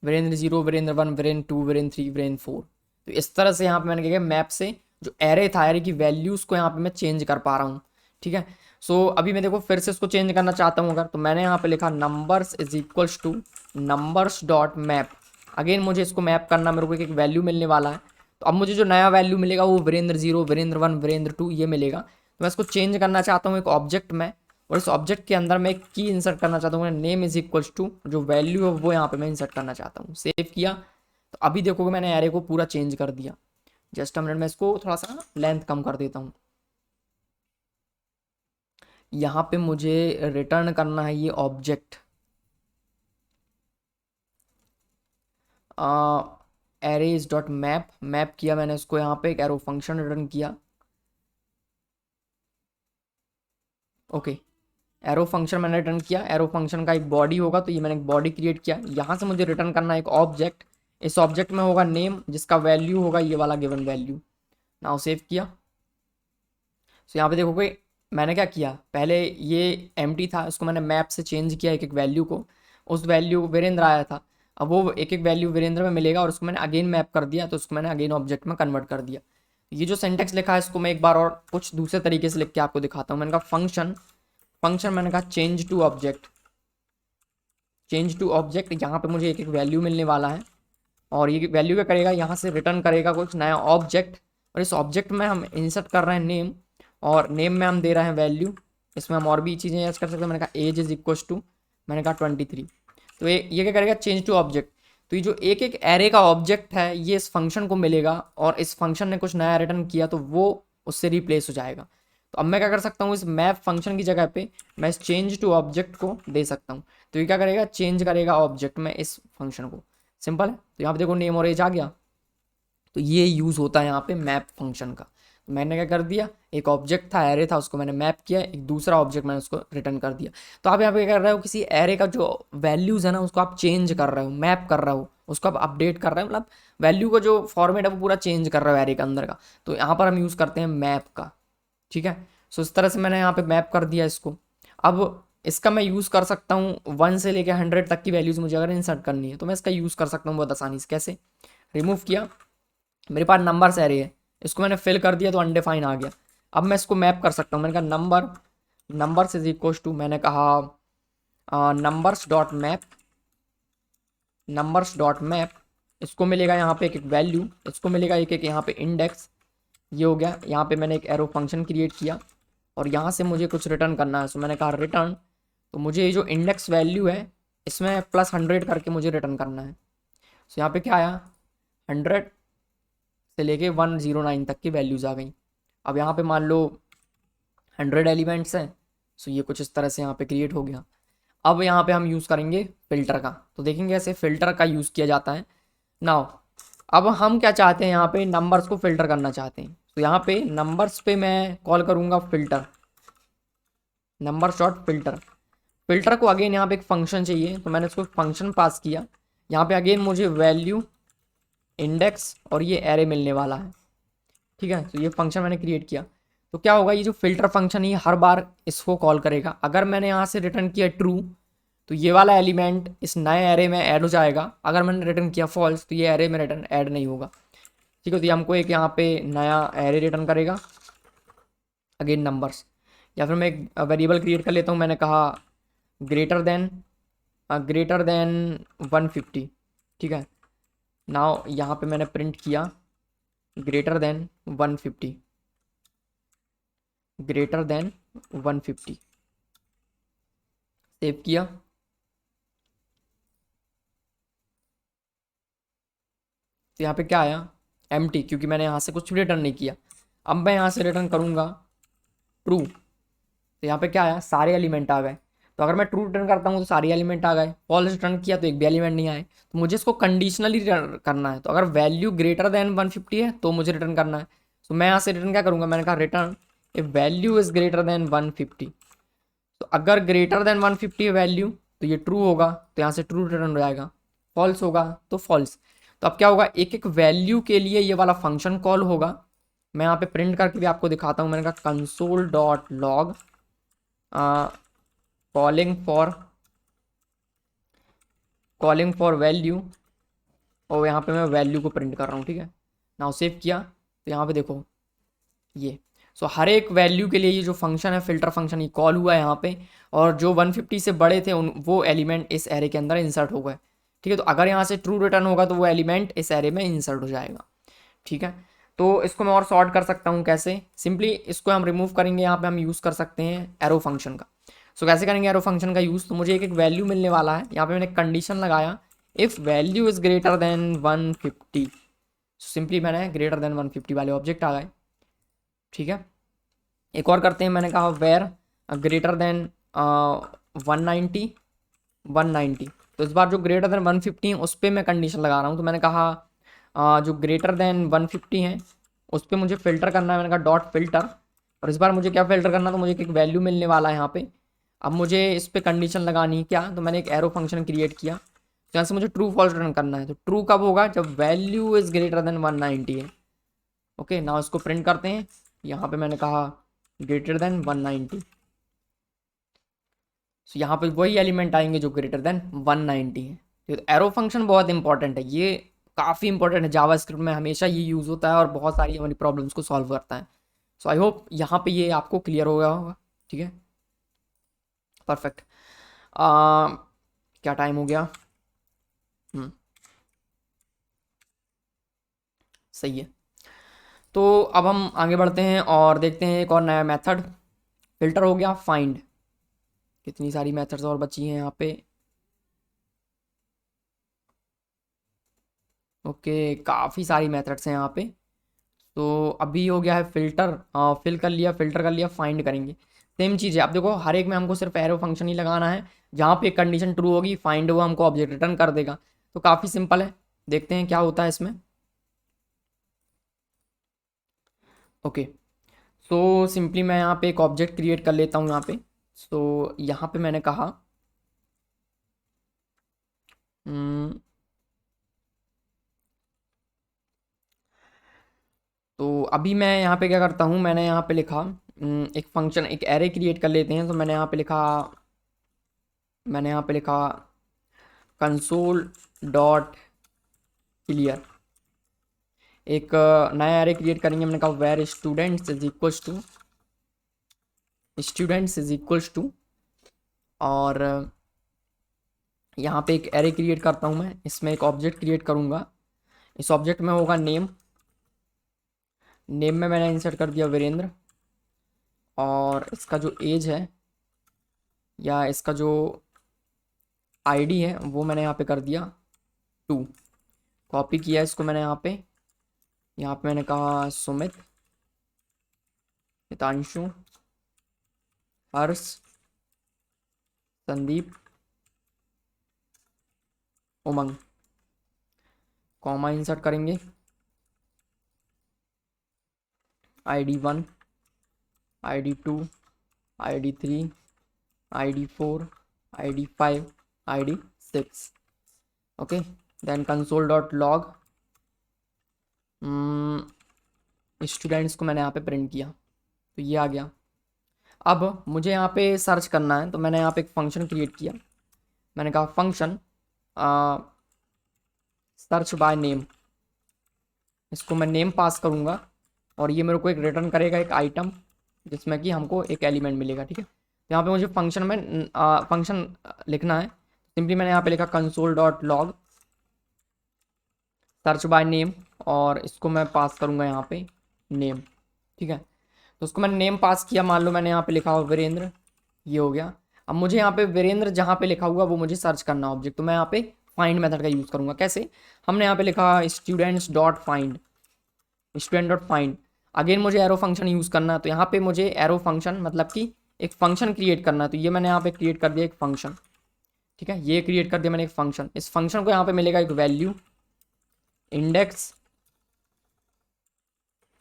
वीरेंद्र 0, वीरेंद्र 1, वीरेंद्र 2, वीरेंद्र 3, वीरेंद्र 4। तो इस तरह से यहाँ पे मैंने क्या किया, मैप से जो एरे था, एरे की वैल्यूज को यहाँ पे मैं चेंज कर पा रहा हूँ, ठीक है। सो अभी मैं देखो फिर से इसको चेंज करना चाहता हूँ अगर, तो मैंने यहाँ पे लिखा numbers is equals to numbers dot map. Again मुझे इसको मैप करना, मेरे को एक वैल्यू मिलने वाला है। तो अब मुझे जो नया वैल्यू मिलेगा वो वीरेंद्र 0, वीरेंद्र 1, वीरेंद्र 2 ये मिलेगा। तो मैं इसको चेंज करना चाहता हूँ एक ऑब्जेक्ट में, और इस ऑब्जेक्ट के अंदर मैं एक की इंसर्ट करना चाहता हूँ, नेम इज इक्वल्स टू जो वैल्यू है वो यहाँ पे मैं इंसर्ट करना चाहता हूँ। सेव किया, तो अभी देखोगे मैंने एरे को पूरा चेंज कर दिया। जस्ट मिनट में इसको थोड़ा सा लेंथ कम कर देता हूँ। यहाँ पे मुझे रिटर्न करना है ये object, arrays dot map. Map किया मैंने इसको, यहाँ पे एक एरो फंक्शन रिटर्न किया, ओके। एरो फंक्शन मैंने रिटर्न किया, एरो फंक्शन का एक बॉडी होगा, तो ये मैंने एक बॉडी क्रिएट किया। यहाँ से मुझे रिटर्न करना है एक ऑब्जेक्ट, इस ऑब्जेक्ट में होगा नेम जिसका वैल्यू होगा ये वाला गिवन वैल्यू। नाउ सेव किया। तो यहाँ पे देखोगे मैंने क्या किया, पहले ये एम्प्टी था, उसको मैंने मैप से चेंज किया एक एक वैल्यू को। उस वैल्यू वीरेंद्र आया था, अब वो एक एक वैल्यू वीरेंद्र में मिलेगा और उसको मैंने अगेन मैप कर दिया, तो उसको मैंने अगेन ऑब्जेक्ट में कन्वर्ट कर दिया। ये जो सेंटेक्स लिखा है इसको मैं एक बार और कुछ दूसरे तरीके से लिख के आपको दिखाता हूँ। मैंने कहा फंक्शन, फंक्शन मैंने कहा change to object, change to object. यहाँ पे मुझे एक एक वैल्यू मिलने वाला है, और ये वैल्यू क्या करेगा, यहाँ से रिटर्न करेगा कुछ नया ऑब्जेक्ट, और इस ऑब्जेक्ट में हम इंसर्ट कर रहे हैं नेम, और नेम में हम दे रहे हैं वैल्यू। इसमें हम और भी चीज़ें ऐड कर सकते हैं। मैंने कहा एज इज इक्वल टू, मैंने कहा 23। तो ये क्या करेगा, चेंज टू ऑब्जेक्ट। तो ये जो एक एक एरे का ऑब्जेक्ट है ये इस फंक्शन को मिलेगा, और इस फंक्शन ने कुछ नया रिटर्न किया तो वो उससे रिप्लेस हो जाएगा। तो अब मैं क्या कर सकता हूँ, इस मैप फंक्शन की जगह पे मैं इस चेंज टू ऑब्जेक्ट को दे सकता हूँ। तो ये क्या करेगा, चेंज करेगा ऑब्जेक्ट में इस फंक्शन को। सिंपल है। तो यहाँ पे देखो नेम और एज आ गया। तो ये यूज़ होता है यहाँ पे मैप फंक्शन का। तो मैंने क्या कर दिया, एक ऑब्जेक्ट था, एरे था, उसको मैंने मैप किया, एक दूसरा ऑब्जेक्ट मैंने उसको रिटर्न कर दिया। तो आप यहाँ पे क्या कर रहे हो, किसी एरे का जो वैल्यूज़ है ना उसको आप चेंज कर रहे हो, मैप कर रहे हो, उसको आप अपडेट कर रहे हो, मतलब वैल्यू का जो फॉर्मेट है वो पूरा चेंज कर रहे हो एरे के अंदर का। तो यहाँ पर हम यूज़ करते हैं मैप का, ठीक है। सो इस तरह से मैंने यहाँ पे मैप कर दिया इसको। अब इसका मैं यूज़ कर सकता हूँ 1 से लेकर 100 तक की वैल्यूज़ मुझे अगर इंसर्ट करनी है तो मैं इसका यूज़ कर सकता हूँ बहुत आसानी से। कैसे, रिमूव किया, मेरे पास नंबर्स एरे है, इसको मैंने फिल कर दिया तो अनडिफाइन आ गया। अब मैं इसको मैप कर सकता हूँ। मैंने कहा नंबर्स इज इक्वल टू, मैंने कहा numbers dot map, numbers dot map. इसको मिलेगा यहाँ पे एक एक वैल्यू, इसको मिलेगा एक एक यहाँ पे इंडेक्स। ये हो गया। यहाँ पे मैंने एक एरो फंक्शन क्रिएट किया, और यहाँ से मुझे कुछ रिटर्न करना है। सो मैंने कहा रिटर्न, तो मुझे ये जो इंडेक्स वैल्यू है इसमें +100 करके मुझे रिटर्न करना है। सो यहाँ पे क्या आया, 100 से लेके 109 तक की वैल्यूज़ आ गई। अब यहाँ पे मान लो 100 एलिमेंट्स हैं। सो ये कुछ इस तरह से यहाँ पे क्रिएट हो गया। अब यहाँ पे हम यूज़ करेंगे फ़िल्टर का, तो देखेंगे ऐसे फ़िल्टर का यूज़ किया जाता है। नाउ अब हम क्या चाहते हैं, यहाँ पे नंबर्स को फ़िल्टर करना चाहते हैं। तो यहाँ पे नंबर्स पे मैं कॉल करूँगा filter, number shot filter. Filter को अगेन यहाँ पे एक फंक्शन चाहिए, तो मैंने इसको फंक्शन पास किया। यहाँ पे अगेन मुझे वैल्यू, इंडेक्स और ये एरे मिलने वाला है। ठीक है, तो ये फंक्शन मैंने क्रिएट किया। तो क्या होगा, ये जो फ़िल्टर फंक्शन है ये हर बार इसको कॉल करेगा। अगर मैंने यहाँ से रिटर्न किया ट्रू, तो ये वाला एलिमेंट इस नए एरे में ऐड हो जाएगा। अगर मैंने रिटर्न किया फॉल्स, तो ये एरे में रिटर्न ऐड नहीं होगा। ठीक है, तो ये हमको एक यहाँ पे नया एरे रिटर्न करेगा, अगेन नंबर्स। या फिर मैं एक वेरिएबल क्रिएट कर लेता हूँ। मैंने कहा ग्रेटर देन 150। ठीक है, नाउ यहाँ पे मैंने प्रिंट किया greater than 150, greater than 150, save किया। तो यहाँ पे क्या आया, एम्प्टी, क्योंकि मैंने यहाँ से कुछ भी रिटर्न नहीं किया। अब मैं यहाँ से रिटर्न करूँगा ट्रू, तो यहाँ पे क्या आया, सारे एलिमेंट आ गए। तो अगर मैं ट्रू रिटर्न करता हूँ तो सारे एलिमेंट आ गए, फॉल्स रिटर्न किया तो एक भी एलिमेंट नहीं आए। तो मुझे इसको कंडीशनली रिटर्न करना है। तो अगर वैल्यू ग्रेटर देन 150 है तो मुझे रिटर्न करना है। तो मैं यहाँ से रिटर्न क्या करूँगा, मैंने कहा return if value is greater than 150। तो अगर ग्रेटर देन 150 है वैल्यू तो ये ट्रू होगा, तो यहाँ से ट्रू रिटर्न हो जाएगा। फॉल्स होगा तो फॉल्स। तो अब क्या होगा, एक एक वैल्यू के लिए ये वाला फंक्शन कॉल होगा। मैं यहाँ पे प्रिंट करके भी आपको दिखाता हूँ। मैंने कहा console dot log calling for value, और यहाँ पे मैं वैल्यू को प्रिंट कर रहा हूँ। ठीक है, नाउ सेव किया। तो यहाँ पे देखो ये, सो हर एक वैल्यू के लिए ये जो फंक्शन है फ़िल्टर फंक्शन, ये कॉल हुआ है यहाँ पे। और जो 150 से बड़े थे उन वो एलिमेंट इस एरे के अंदर इंसर्ट हो गए। ठीक है, तो अगर यहाँ से ट्रू रिटर्न होगा तो वो एलिमेंट इस एरे में इंसर्ट हो जाएगा। ठीक है, तो इसको मैं और सॉर्ट कर सकता हूँ कैसे, सिंपली इसको हम रिमूव करेंगे। यहाँ पे हम यूज़ कर सकते हैं एरो फंक्शन का। सो कैसे करेंगे एरो फंक्शन का यूज़, तो मुझे एक एक वैल्यू मिलने वाला है। यहाँ पे मैंने कंडीशन लगाया if value is greater than 150। Simply मैंने ग्रेटर देन 150 वाले ऑब्जेक्ट आ गए। ठीक है, एक और करते हैं। मैंने कहा वेयर ग्रेटर देन 190। तो इस बार जो ग्रेटर देन 150 है उस पर मैं कंडीशन लगा रहा हूँ। तो मैंने कहा जो ग्रेटर देन 150 है उस पर मुझे फ़िल्टर करना है। मैंने कहा डॉट फिल्टर, और इस बार मुझे क्या फ़िल्टर करना, तो मुझे एक वैल्यू मिलने वाला है यहाँ पे। अब मुझे इस पर कंडीशन लगानी है क्या, तो मैंने एक एरो फंक्शन क्रिएट किया। तो यहाँ से मुझे ट्रू फॉल्स रिटर्न करना है। तो ट्रू कब होगा, जब वैल्यू इज़ ग्रेटर देन 190 है। ओके, नाउ इसको प्रिंट करते हैं। यहाँ पे मैंने कहा ग्रेटर देन 190। सो यहाँ पे वही एलिमेंट आएंगे जो ग्रेटर देन 190 है। तो एरो फंक्शन बहुत इंपॉर्टेंट है, ये काफ़ी इंपॉर्टेंट है। जावास्क्रिप्ट में हमेशा ये यूज़ होता है और बहुत सारी हमारी प्रॉब्लम्स को सॉल्व करता है। सो आई होप यहाँ पे ये आपको क्लियर हो गया होगा। ठीक है, परफेक्ट। क्या टाइम हो गया, सही है। तो अब हम आगे बढ़ते हैं और देखते हैं एक और नया मेथड। फिल्टर हो गया, फाइंड। कितनी सारी मेथड्स और बची हैं यहाँ पे। ओके, काफ़ी सारी मेथड्स हैं यहाँ पे। तो अभी हो गया है फ़िल्टर, फिल कर लिया, फ़िल्टर कर लिया, फाइंड करेंगे। सेम चीज़ है। अब देखो हर एक में हमको सिर्फ एरो फंक्शन ही लगाना है। जहाँ पे कंडीशन ट्रू होगी फाइंड हुआ हमको ऑब्जेक्ट रिटर्न कर देगा। तो काफ़ी सिंपल है, देखते हैं क्या होता है इसमें। ओके, सो सिंपली मैं यहाँ पे एक ऑब्जेक्ट क्रिएट कर लेता हूँ यहाँ पे। सो यहाँ पे मैंने कहा तो अभी मैं यहाँ पे क्या करता हूँ, मैंने यहाँ पे लिखा एक फंक्शन, एक एरे क्रिएट कर लेते हैं। तो मैंने यहाँ पे लिखा कंसोल डॉट क्लियर। एक नया एरे क्रिएट करेंगे। मैंने कहा var students is equals to, और यहाँ पे एक एरे क्रिएट करता हूँ मैं। इसमें एक ऑब्जेक्ट क्रिएट करूँगा। इस ऑब्जेक्ट में होगा नेम। नेम में मैंने इंसर्ट कर दिया वीरेंद्र, और इसका जो एज है या इसका जो आईडी है वो मैंने यहाँ पे कर दिया 2। कॉपी किया इसको मैंने यहाँ पे मैंने कहा सुमित, हितांशु, हर्ष, संदीप, उमंग, कॉमा इंसर्ट करेंगे। ID 1, ID 2, ID 3, ID 4, ID 5, ID 6। Okay, then console dot log students को मैंने यहाँ पे प्रिंट किया, तो ये आ गया। अब मुझे यहाँ पे सर्च करना है, तो मैंने यहाँ पे एक फंक्शन क्रिएट किया। मैंने कहा फंक्शन सर्च बाय नेम, इसको मैं नेम पास करूँगा और ये मेरे को एक रिटर्न करेगा एक आइटम जिसमें कि हमको एक एलिमेंट मिलेगा। ठीक है, तो यहाँ पे मुझे फंक्शन में फंक्शन लिखना है। सिंपली मैंने यहाँ पे लिखा console dot log search by name और इसको मैं पास करूँगा यहाँ पे नेम। ठीक है, तो उसको मैंने नेम पास किया। मान लो मैंने यहाँ पे लिखा हो वीरेंद्र, ये हो गया। अब मुझे यहाँ पे वीरेंद्र जहाँ पे लिखा हुआ वो मुझे सर्च करना ऑब्जेक्ट, तो मैं यहाँ पे फाइंड मेथड का यूज़ करूँगा। कैसे? हमने यहाँ पे लिखा students dot find, student dot find. Again मुझे एरो फंक्शन यूज़ करना है, तो यहाँ पे मुझे एरो फंक्शन मतलब कि एक फंक्शन क्रिएट करना है। तो ये मैंने यहाँ पे क्रिएट कर दिया एक फंक्शन। ठीक है, ये क्रिएट कर दिया मैंने एक फंक्शन। इस फंक्शन को यहाँ पे मिलेगा एक वैल्यू इंडेक्स,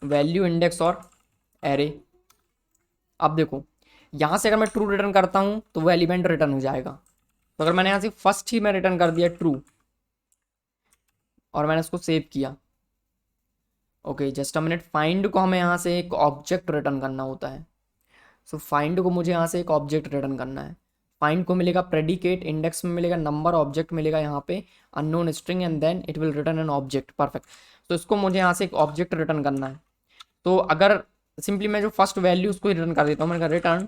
वैल्यू इंडेक्स और एरे। अब देखो यहाँ से अगर मैं ट्रू रिटर्न करता हूँ तो वो एलिमेंट रिटर्न हो जाएगा। तो अगर मैंने यहाँ से फर्स्ट ही मैं रिटर्न कर दिया ट्रू और मैंने इसको सेव किया, okay just a minute, find को हमें यहाँ से एक ऑब्जेक्ट रिटर्न करना होता है। सो फाइंड को मुझे यहाँ से एक ऑब्जेक्ट रिटर्न करना है। फाइंड को मिलेगा प्रेडिकेट, इंडेक्स में मिलेगा नंबर, ऑब्जेक्ट मिलेगा यहाँ पे unknown string and then it will return an object. Perfect, तो इसको मुझे यहाँ से एक ऑब्जेक्ट रिटर्न करना है। तो अगर सिंपली मैं जो फर्स्ट वैल्यू उसको रिटर्न कर देता हूँ, मैंने कहा रिटर्न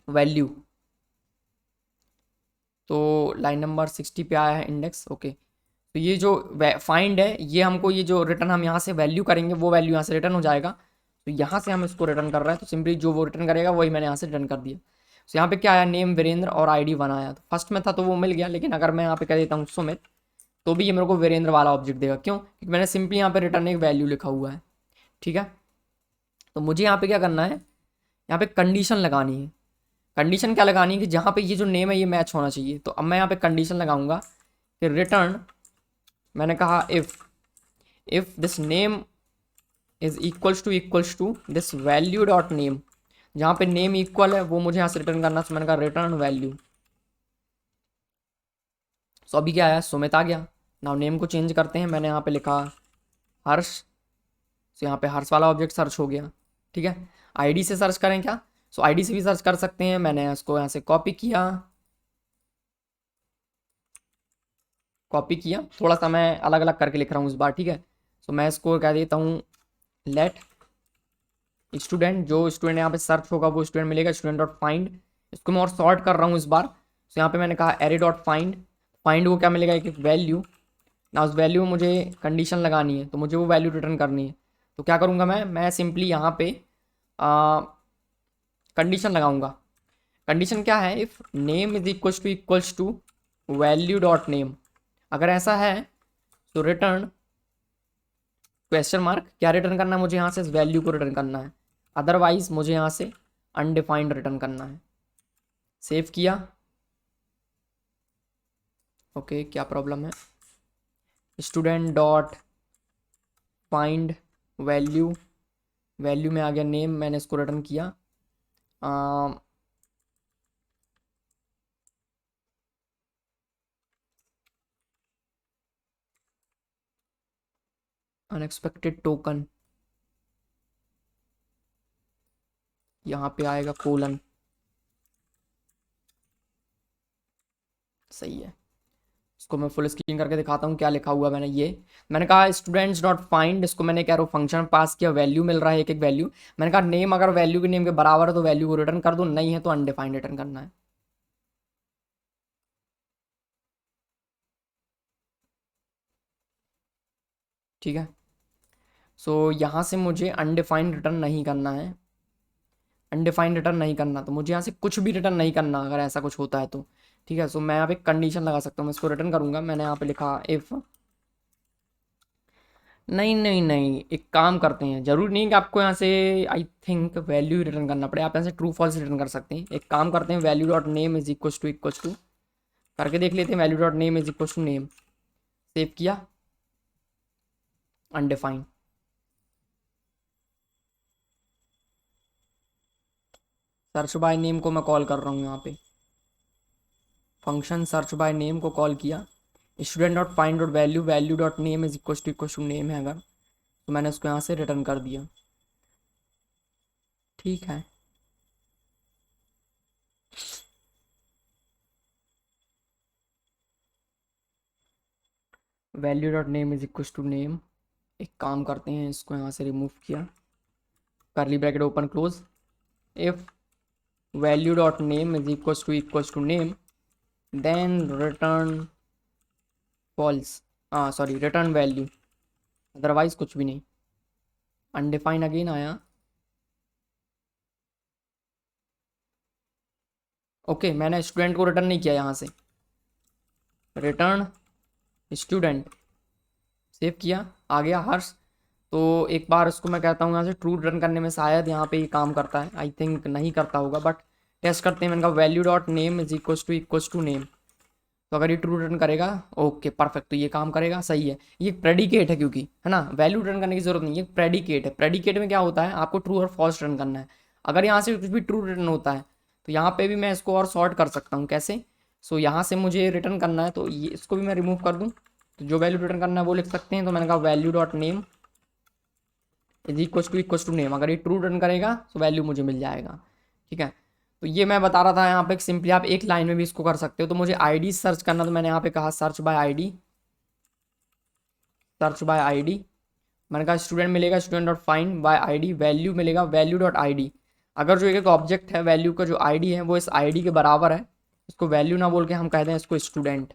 वैल्यू, तो लाइन नंबर 60 पे आया है इंडेक्स। ओके, तो ये जो फाइंड है ये हमको, ये जो रिटर्न हम यहाँ से वैल्यू करेंगे वो वैल्यू यहाँ से रिटर्न हो जाएगा। तो यहाँ से हम इसको रिटर्न कर रहे हैं, तो सिंपली जो वो रिटर्न करेगा वही मैंने यहाँ से रिटर्न कर दिया। तो यहाँ पे क्या आया, नेम वीरेंद्र और ID 1 आया। तो फर्स्ट में था तो वो मिल गया, लेकिन अगर मैं यहाँ पे कह देता हूँ सुमित तो भी ये मेरे को वीरेंद्र वाला ऑब्जेक्ट देगा। क्यों? क्योंकि मैंने सिंपली यहाँ पे रिटर्न एक वैल्यू लिखा हुआ है। ठीक है, तो मुझे यहाँ पे क्या करना है, यहाँ पे कंडीशन लगानी है। कंडीशन क्या लगानी है कि जहाँ पे ये जो नेम है ये मैच होना चाहिए। तो अब मैं यहाँ पे कंडीशन लगाऊंगा कि रिटर्न, मैंने कहा if this name is equals to this value dot name, जहाँ पे नेम इक्वल है वो मुझे यहाँ से रिटर्न करना। तो मैंने कहा रिटर्न वैल्यू। सो अभी क्या आया, सुमित आ गया। नाउ नेम को चेंज करते हैं, मैंने यहाँ पे लिखा हर्ष, तो यहाँ पे हर्ष वाला ऑब्जेक्ट सर्च हो गया। ठीक है, आईडी से सर्च करें क्या? सो आईडी से भी सर्च कर सकते हैं। मैंने इसको यहाँ से कॉपी किया, थोड़ा सा मैं अलग अलग करके लिख रहा हूँ इस बार। ठीक है, सो मैं इसको कह देता हूँ लेट स्टूडेंट, जो स्टूडेंट यहाँ पे सर्च होगा वो स्टूडेंट मिलेगा, स्टूडेंट डॉट फाइंड। इसको मैं और सॉर्ट कर रहा हूँ इस बार। सो यहाँ पे मैंने कहा एरे डॉट फाइंड, फाइंड को क्या मिलेगा, एक वैल्यू ना। उस वैल्यू में मुझे कंडीशन लगानी है, तो मुझे वो वैल्यू रिटर्न करनी है। तो क्या करूँगा मैं सिंपली यहाँ पे कंडीशन लगाऊंगा। कंडीशन क्या है, if name is equals to value dot name. अगर ऐसा है तो रिटर्न क्वेश्चन मार्क, क्या रिटर्न करना है मुझे यहाँ से, इस वैल्यू को रिटर्न करना है। अदरवाइज मुझे यहाँ से अनडिफाइंड रिटर्न करना है। सेव किया, ओके क्या प्रॉब्लम है, student dot find value, value में आ गया नेम, मैंने इसको रिटर्न किया। अनएक्सपेक्टेड टोकन, यहाँ पे आएगा कोलन। सही है, इसको मैं फुल स्क्रीन करके दिखाता हूँ क्या लिखा हुआ मैंने। ये मैंने कहा स्टूडेंट्स डॉट फाइंड, इसको मैंने एक एरो फंक्शन पास किया, वैल्यू मिल रहा है एक एक वैल्यू। मैंने कहा नेम अगर वैल्यू के नेम के बराबर है तो वैल्यू को रिटर्न कर दो, नहीं है तो अनडिफाइंड रिटर्न करना है। ठीक है, सो यहाँ से मुझे अनडिफाइंड रिटर्न नहीं करना है, अनडिफाइंड रिटर्न नहीं करना, तो मुझे यहाँ से कुछ भी रिटर्न नहीं करना अगर ऐसा कुछ होता है तो। ठीक है, सो मैं यहाँ पे कंडीशन लगा सकता हूँ, मैं इसको रिटर्न करूँगा। मैंने यहाँ पे लिखा इफ़, नहीं नहीं नहीं, एक काम करते हैं, जरूरी नहीं कि आपको यहाँ से आई थिंक वैल्यू रिटर्न करना पड़े, आप यहाँ से ट्रू फॉल्स रिटर्न कर सकते हैं। एक काम करते हैं, value dot name is equal to करके देख लेते हैं। Value dot name is equal to name, save किया, अनडिफाइंड। सर्च बाय नेम को मैं कॉल कर रहा हूँ यहाँ पे, फंक्शन सर्च बाय नेम को कॉल किया। Student dot find dot value, value dot name is equal to name है अगर, तो मैंने उसको यहाँ से रिटर्न कर दिया। ठीक है, value dot name is equal to name. एक काम करते हैं, इसको यहाँ से रिमूव किया, curly bracket open close, if value dot name is equal to name then return false, sorry return value, otherwise कुछ भी नहीं। अनडिफाइंड अगेन आया, ओके मैंने स्टूडेंट को रिटर्न नहीं किया, यहाँ से रिटर्न स्टूडेंट, सेव किया, आ गया हर्ष। तो एक बार इसको मैं कहता हूँ यहाँ से ट्रू रिटर्न करने में शायद यहाँ पे ये काम करता है, आई थिंक नहीं करता होगा, बट टेस्ट करते हैं। मैंने कहा value dot name is equal to name, तो अगर ये ट्रू रिटर्न करेगा, ओके परफेक्ट, तो ये काम करेगा, सही है। ये प्रेडिकेट है क्योंकि, है ना, वैल्यू रिटर्न करने की जरूरत नहीं है, प्रेडिकेट है। प्रेडिकेट में क्या होता है, आपको ट्रू और फॉल्स रिटर्न करना है। अगर यहाँ से कुछ भी ट्रू रिटर्न होता है तो यहाँ पे भी मैं इसको और सॉर्ट कर सकता हूँ, कैसे? सो यहाँ से मुझे रिटर्न करना है, तो ये इसको भी मैं रिमूव कर दूँ, तो जो वैल्यू रिटर्न करना है वो लिख सकते हैं। तो मैंने कहा value dot name is equal to name, अगर ये ट्रू रिटर्न करेगा तो वैल्यू मुझे मिल जाएगा। ठीक है, तो ये मैं बता रहा था यहाँ पे, सिंपली आप एक लाइन में भी इसको कर सकते हो। तो मुझे आईडी सर्च करना, तो मैंने यहाँ पे कहा search by ID, search by ID. मैंने कहा स्टूडेंट मिलेगा, student dot find by ID, value मिलेगा वैल्यू डॉट आईडी। अगर जो एक ऑब्जेक्ट है वैल्यू का जो आईडी है वो इस आईडी के बराबर है, इसको वैल्यू ना बोल के हम कहते हैं इसको स्टूडेंट।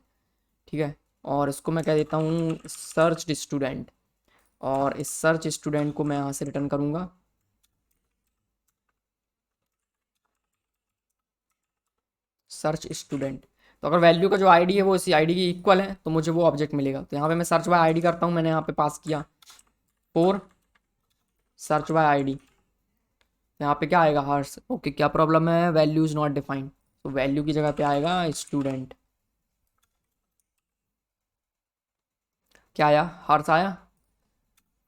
ठीक है, और इसको मैं कह देता हूँ सर्च स्टूडेंट, और इस सर्च स्टूडेंट को मैं यहाँ से रिटर्न करूँगा सर्च स्टूडेंट। तो अगर वैल्यू का जो आईडी है वो इसी आईडी की इक्वल है तो मुझे वो ऑब्जेक्ट मिलेगा। तो यहाँ पे मैं सर्च बाय आईडी करता हूँ, मैंने यहाँ पे पास किया 4 सर्च बाय आईडी, यहाँ पे क्या आएगा हर्ष। ओके, क्या प्रॉब्लम है, वैल्यू इज नॉट डिफाइंड, तो वैल्यू की जगह पे आएगा स्टूडेंट। क्या आया, हर्ष आया।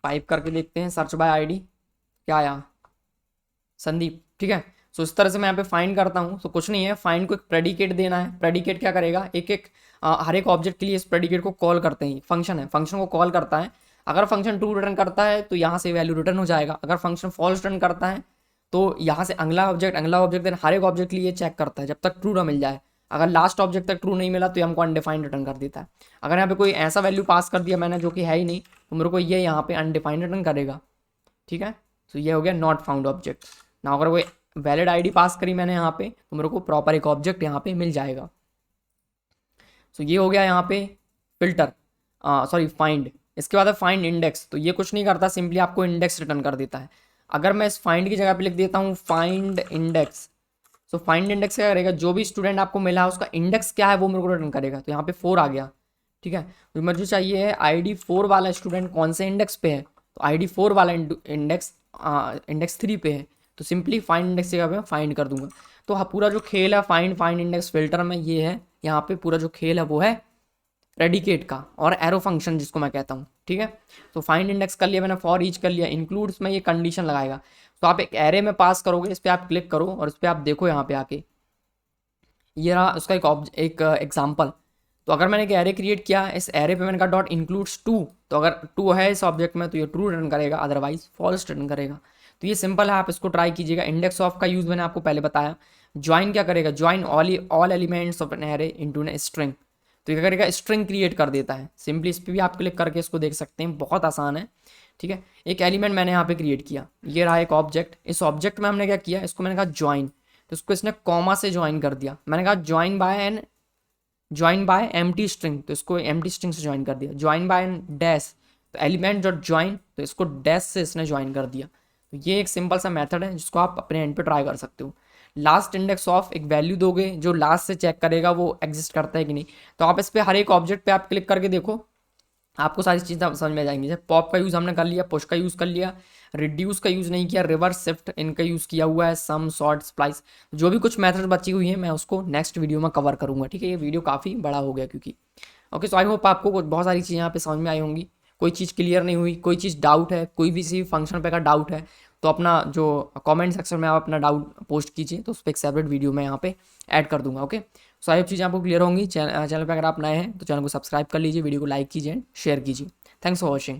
टाइप करके देखते हैं सर्च बाय आईडी, क्या आया, संदीप। ठीक है, सो इस तरह से मैं यहाँ पे फाइंड करता हूँ। तो कुछ नहीं है, फाइंड को एक प्रेडिकेट देना है। प्रेडिकेट क्या करेगा, एक एक हर एक ऑब्जेक्ट के लिए इस प्रेडिकेट को कॉल करते हैं, फंक्शन है, फंक्शन को कॉल करता है। अगर फंक्शन ट्रू रिटर्न करता है तो यहाँ से वैल्यू रिटर्न हो जाएगा, अगर फंक्शन फॉल्स रिटर्न करता है तो यहाँ से अगला ऑब्जेक्ट देन हर एक ऑब्जेक्ट के लिए चेक करता है जब तक ट्रू ना मिल जाए। अगर लास्ट ऑब्जेक्ट तक ट्रू नहीं मिला तो ये हमको अनडिफाइंड रिटर्न कर देता है। अगर यहाँ पे कोई ऐसा वैल्यू पास कर दिया मैंने जो कि है ही नहीं, तो मेरे को ये यहाँ पे अनडिफाइंड रिटर्न करेगा। ठीक है, तो ये हो गया नॉट फाउंड ऑब्जेक्ट ना। अगर कोई वैलिड आईडी पास करी मैंने यहाँ पे तो मेरे को प्रॉपर एक ऑब्जेक्ट यहाँ पे मिल जाएगा। सो ये हो गया यहाँ पे फिल्टर, सॉरी फाइंड। इसके बाद है फाइंड इंडेक्स, तो ये कुछ नहीं करता, सिंपली आपको इंडेक्स रिटर्न कर देता है। अगर मैं इस फाइंड की जगह पे लिख देता हूँ फाइंड इंडेक्स, तो फाइंड इंडेक्स क्या करेगा, जो भी स्टूडेंट आपको मिला है उसका इंडेक्स क्या है वो मेरे को रिटर्न करेगा। तो यहाँ पे 4 आ गया। ठीक है, तो मुझे चाहिए है ID 4 वाला स्टूडेंट कौन से इंडेक्स पे है, तो ID 4 वाला इंडेक्स 3 पे है, तो सिंपली फाइंड इंडेक्स की जगह पे फाइंड कर दूंगा। तो हाँ, पूरा जो खेल है फाइंड इंडेक्स फिल्टर में ये है, यहाँ पे पूरा जो खेल है वो है प्रेडिकेट का और एरो फंक्शन जिसको मैं कहता हूँ। ठीक है, तो फाइंड इंडेक्स कर लिया मैंने, फॉर ईच कर लिया, इंक्लूड्स में ये कंडीशन लगाएगा। तो आप एक एरे में पास करोगे, इस पर आप क्लिक करो और इस पर आप देखो यहाँ पे आके, ये रहा उसका एक एग्जाम्पल। तो अगर मैंने एक एरे क्रिएट किया, इस एरे पे मैंने कहा डॉट इंक्लूड्स 2, तो अगर 2 है इस ऑब्जेक्ट में तो ये ट्रू रिटर्न करेगा, अदरवाइज फॉल्स रिटर्न करेगा। तो ये सिंपल है, आप इसको ट्राई कीजिएगा। इंडेक्स ऑफ का यूज़ मैंने आपको पहले बताया। ज्वाइन क्या करेगा, join all elements of an array into an string, तो ये क्या करेगा, स्ट्रिंग क्रिएट कर देता है। सिंपली इस पर भी आप क्लिक करके इसको देख सकते हैं, बहुत आसान है। ठीक है, एक एलिमेंट मैंने यहाँ पे क्रिएट किया, ये रहा एक ऑब्जेक्ट। इस ऑब्जेक्ट में हमने क्या किया, इसको मैंने कहा ज्वाइन, तो इसको इसने कॉमा से ज्वाइन कर दिया। मैंने कहा ज्वाइन बाय एम्प्टी स्ट्रिंग, तो इसको एम्प्टी स्ट्रिंग से ज्वाइन कर दिया। ज्वाइन बाय डैश, तो एलिमेंट डॉट ज्वाइन, तो इसको डैश से इसने ज्वाइन कर दिया। तो ये एक सिंपल सा मेथड है जिसको आप अपने एंड पे ट्राई कर सकते हो। लास्ट इंडेक्स ऑफ एक वैल्यू दोगे जो लास्ट से चेक करेगा वो एग्जिस्ट करता है कि नहीं। तो आप इस पे हर एक ऑब्जेक्ट पे आप क्लिक करके देखो, आपको सारी चीज़ें समझ में आ जाएंगी। जैसे पॉप का यूज़ हमने कर लिया, पुश का यूज़ कर लिया, रिड्यूस का यूज़ नहीं किया, रिवर्स शिफ्ट इनका यूज़ किया हुआ है, सम सॉर्ट स्प्लाइस। जो भी कुछ मेथड बची हुई है मैं उसको नेक्स्ट वीडियो में कवर करूँगा, ठीक है। ये वीडियो काफ़ी बड़ा हो गया क्योंकि ओके। सो आई होप आपको बहुत सारी चीज़ें यहाँ पे समझ में आई होंगी। कोई चीज़ क्लियर नहीं हुई, कोई चीज़ डाउट है, कोई भी किसी फंक्शन पे का डाउट है, तो अपना जो कमेंट सेक्शन में आप अपना डाउट पोस्ट कीजिए, तो उस पर एक सेपरेट वीडियो मैं यहाँ पे ऐड कर दूंगा। ओके, सो आई होप चीज़ें आपको क्लियर होंगी। चैनल पे अगर आप नए हैं तो चैनल को सब्सक्राइब कर लीजिए, वीडियो को लाइक कीजिए, शेयर कीजिए। Thanks for watching.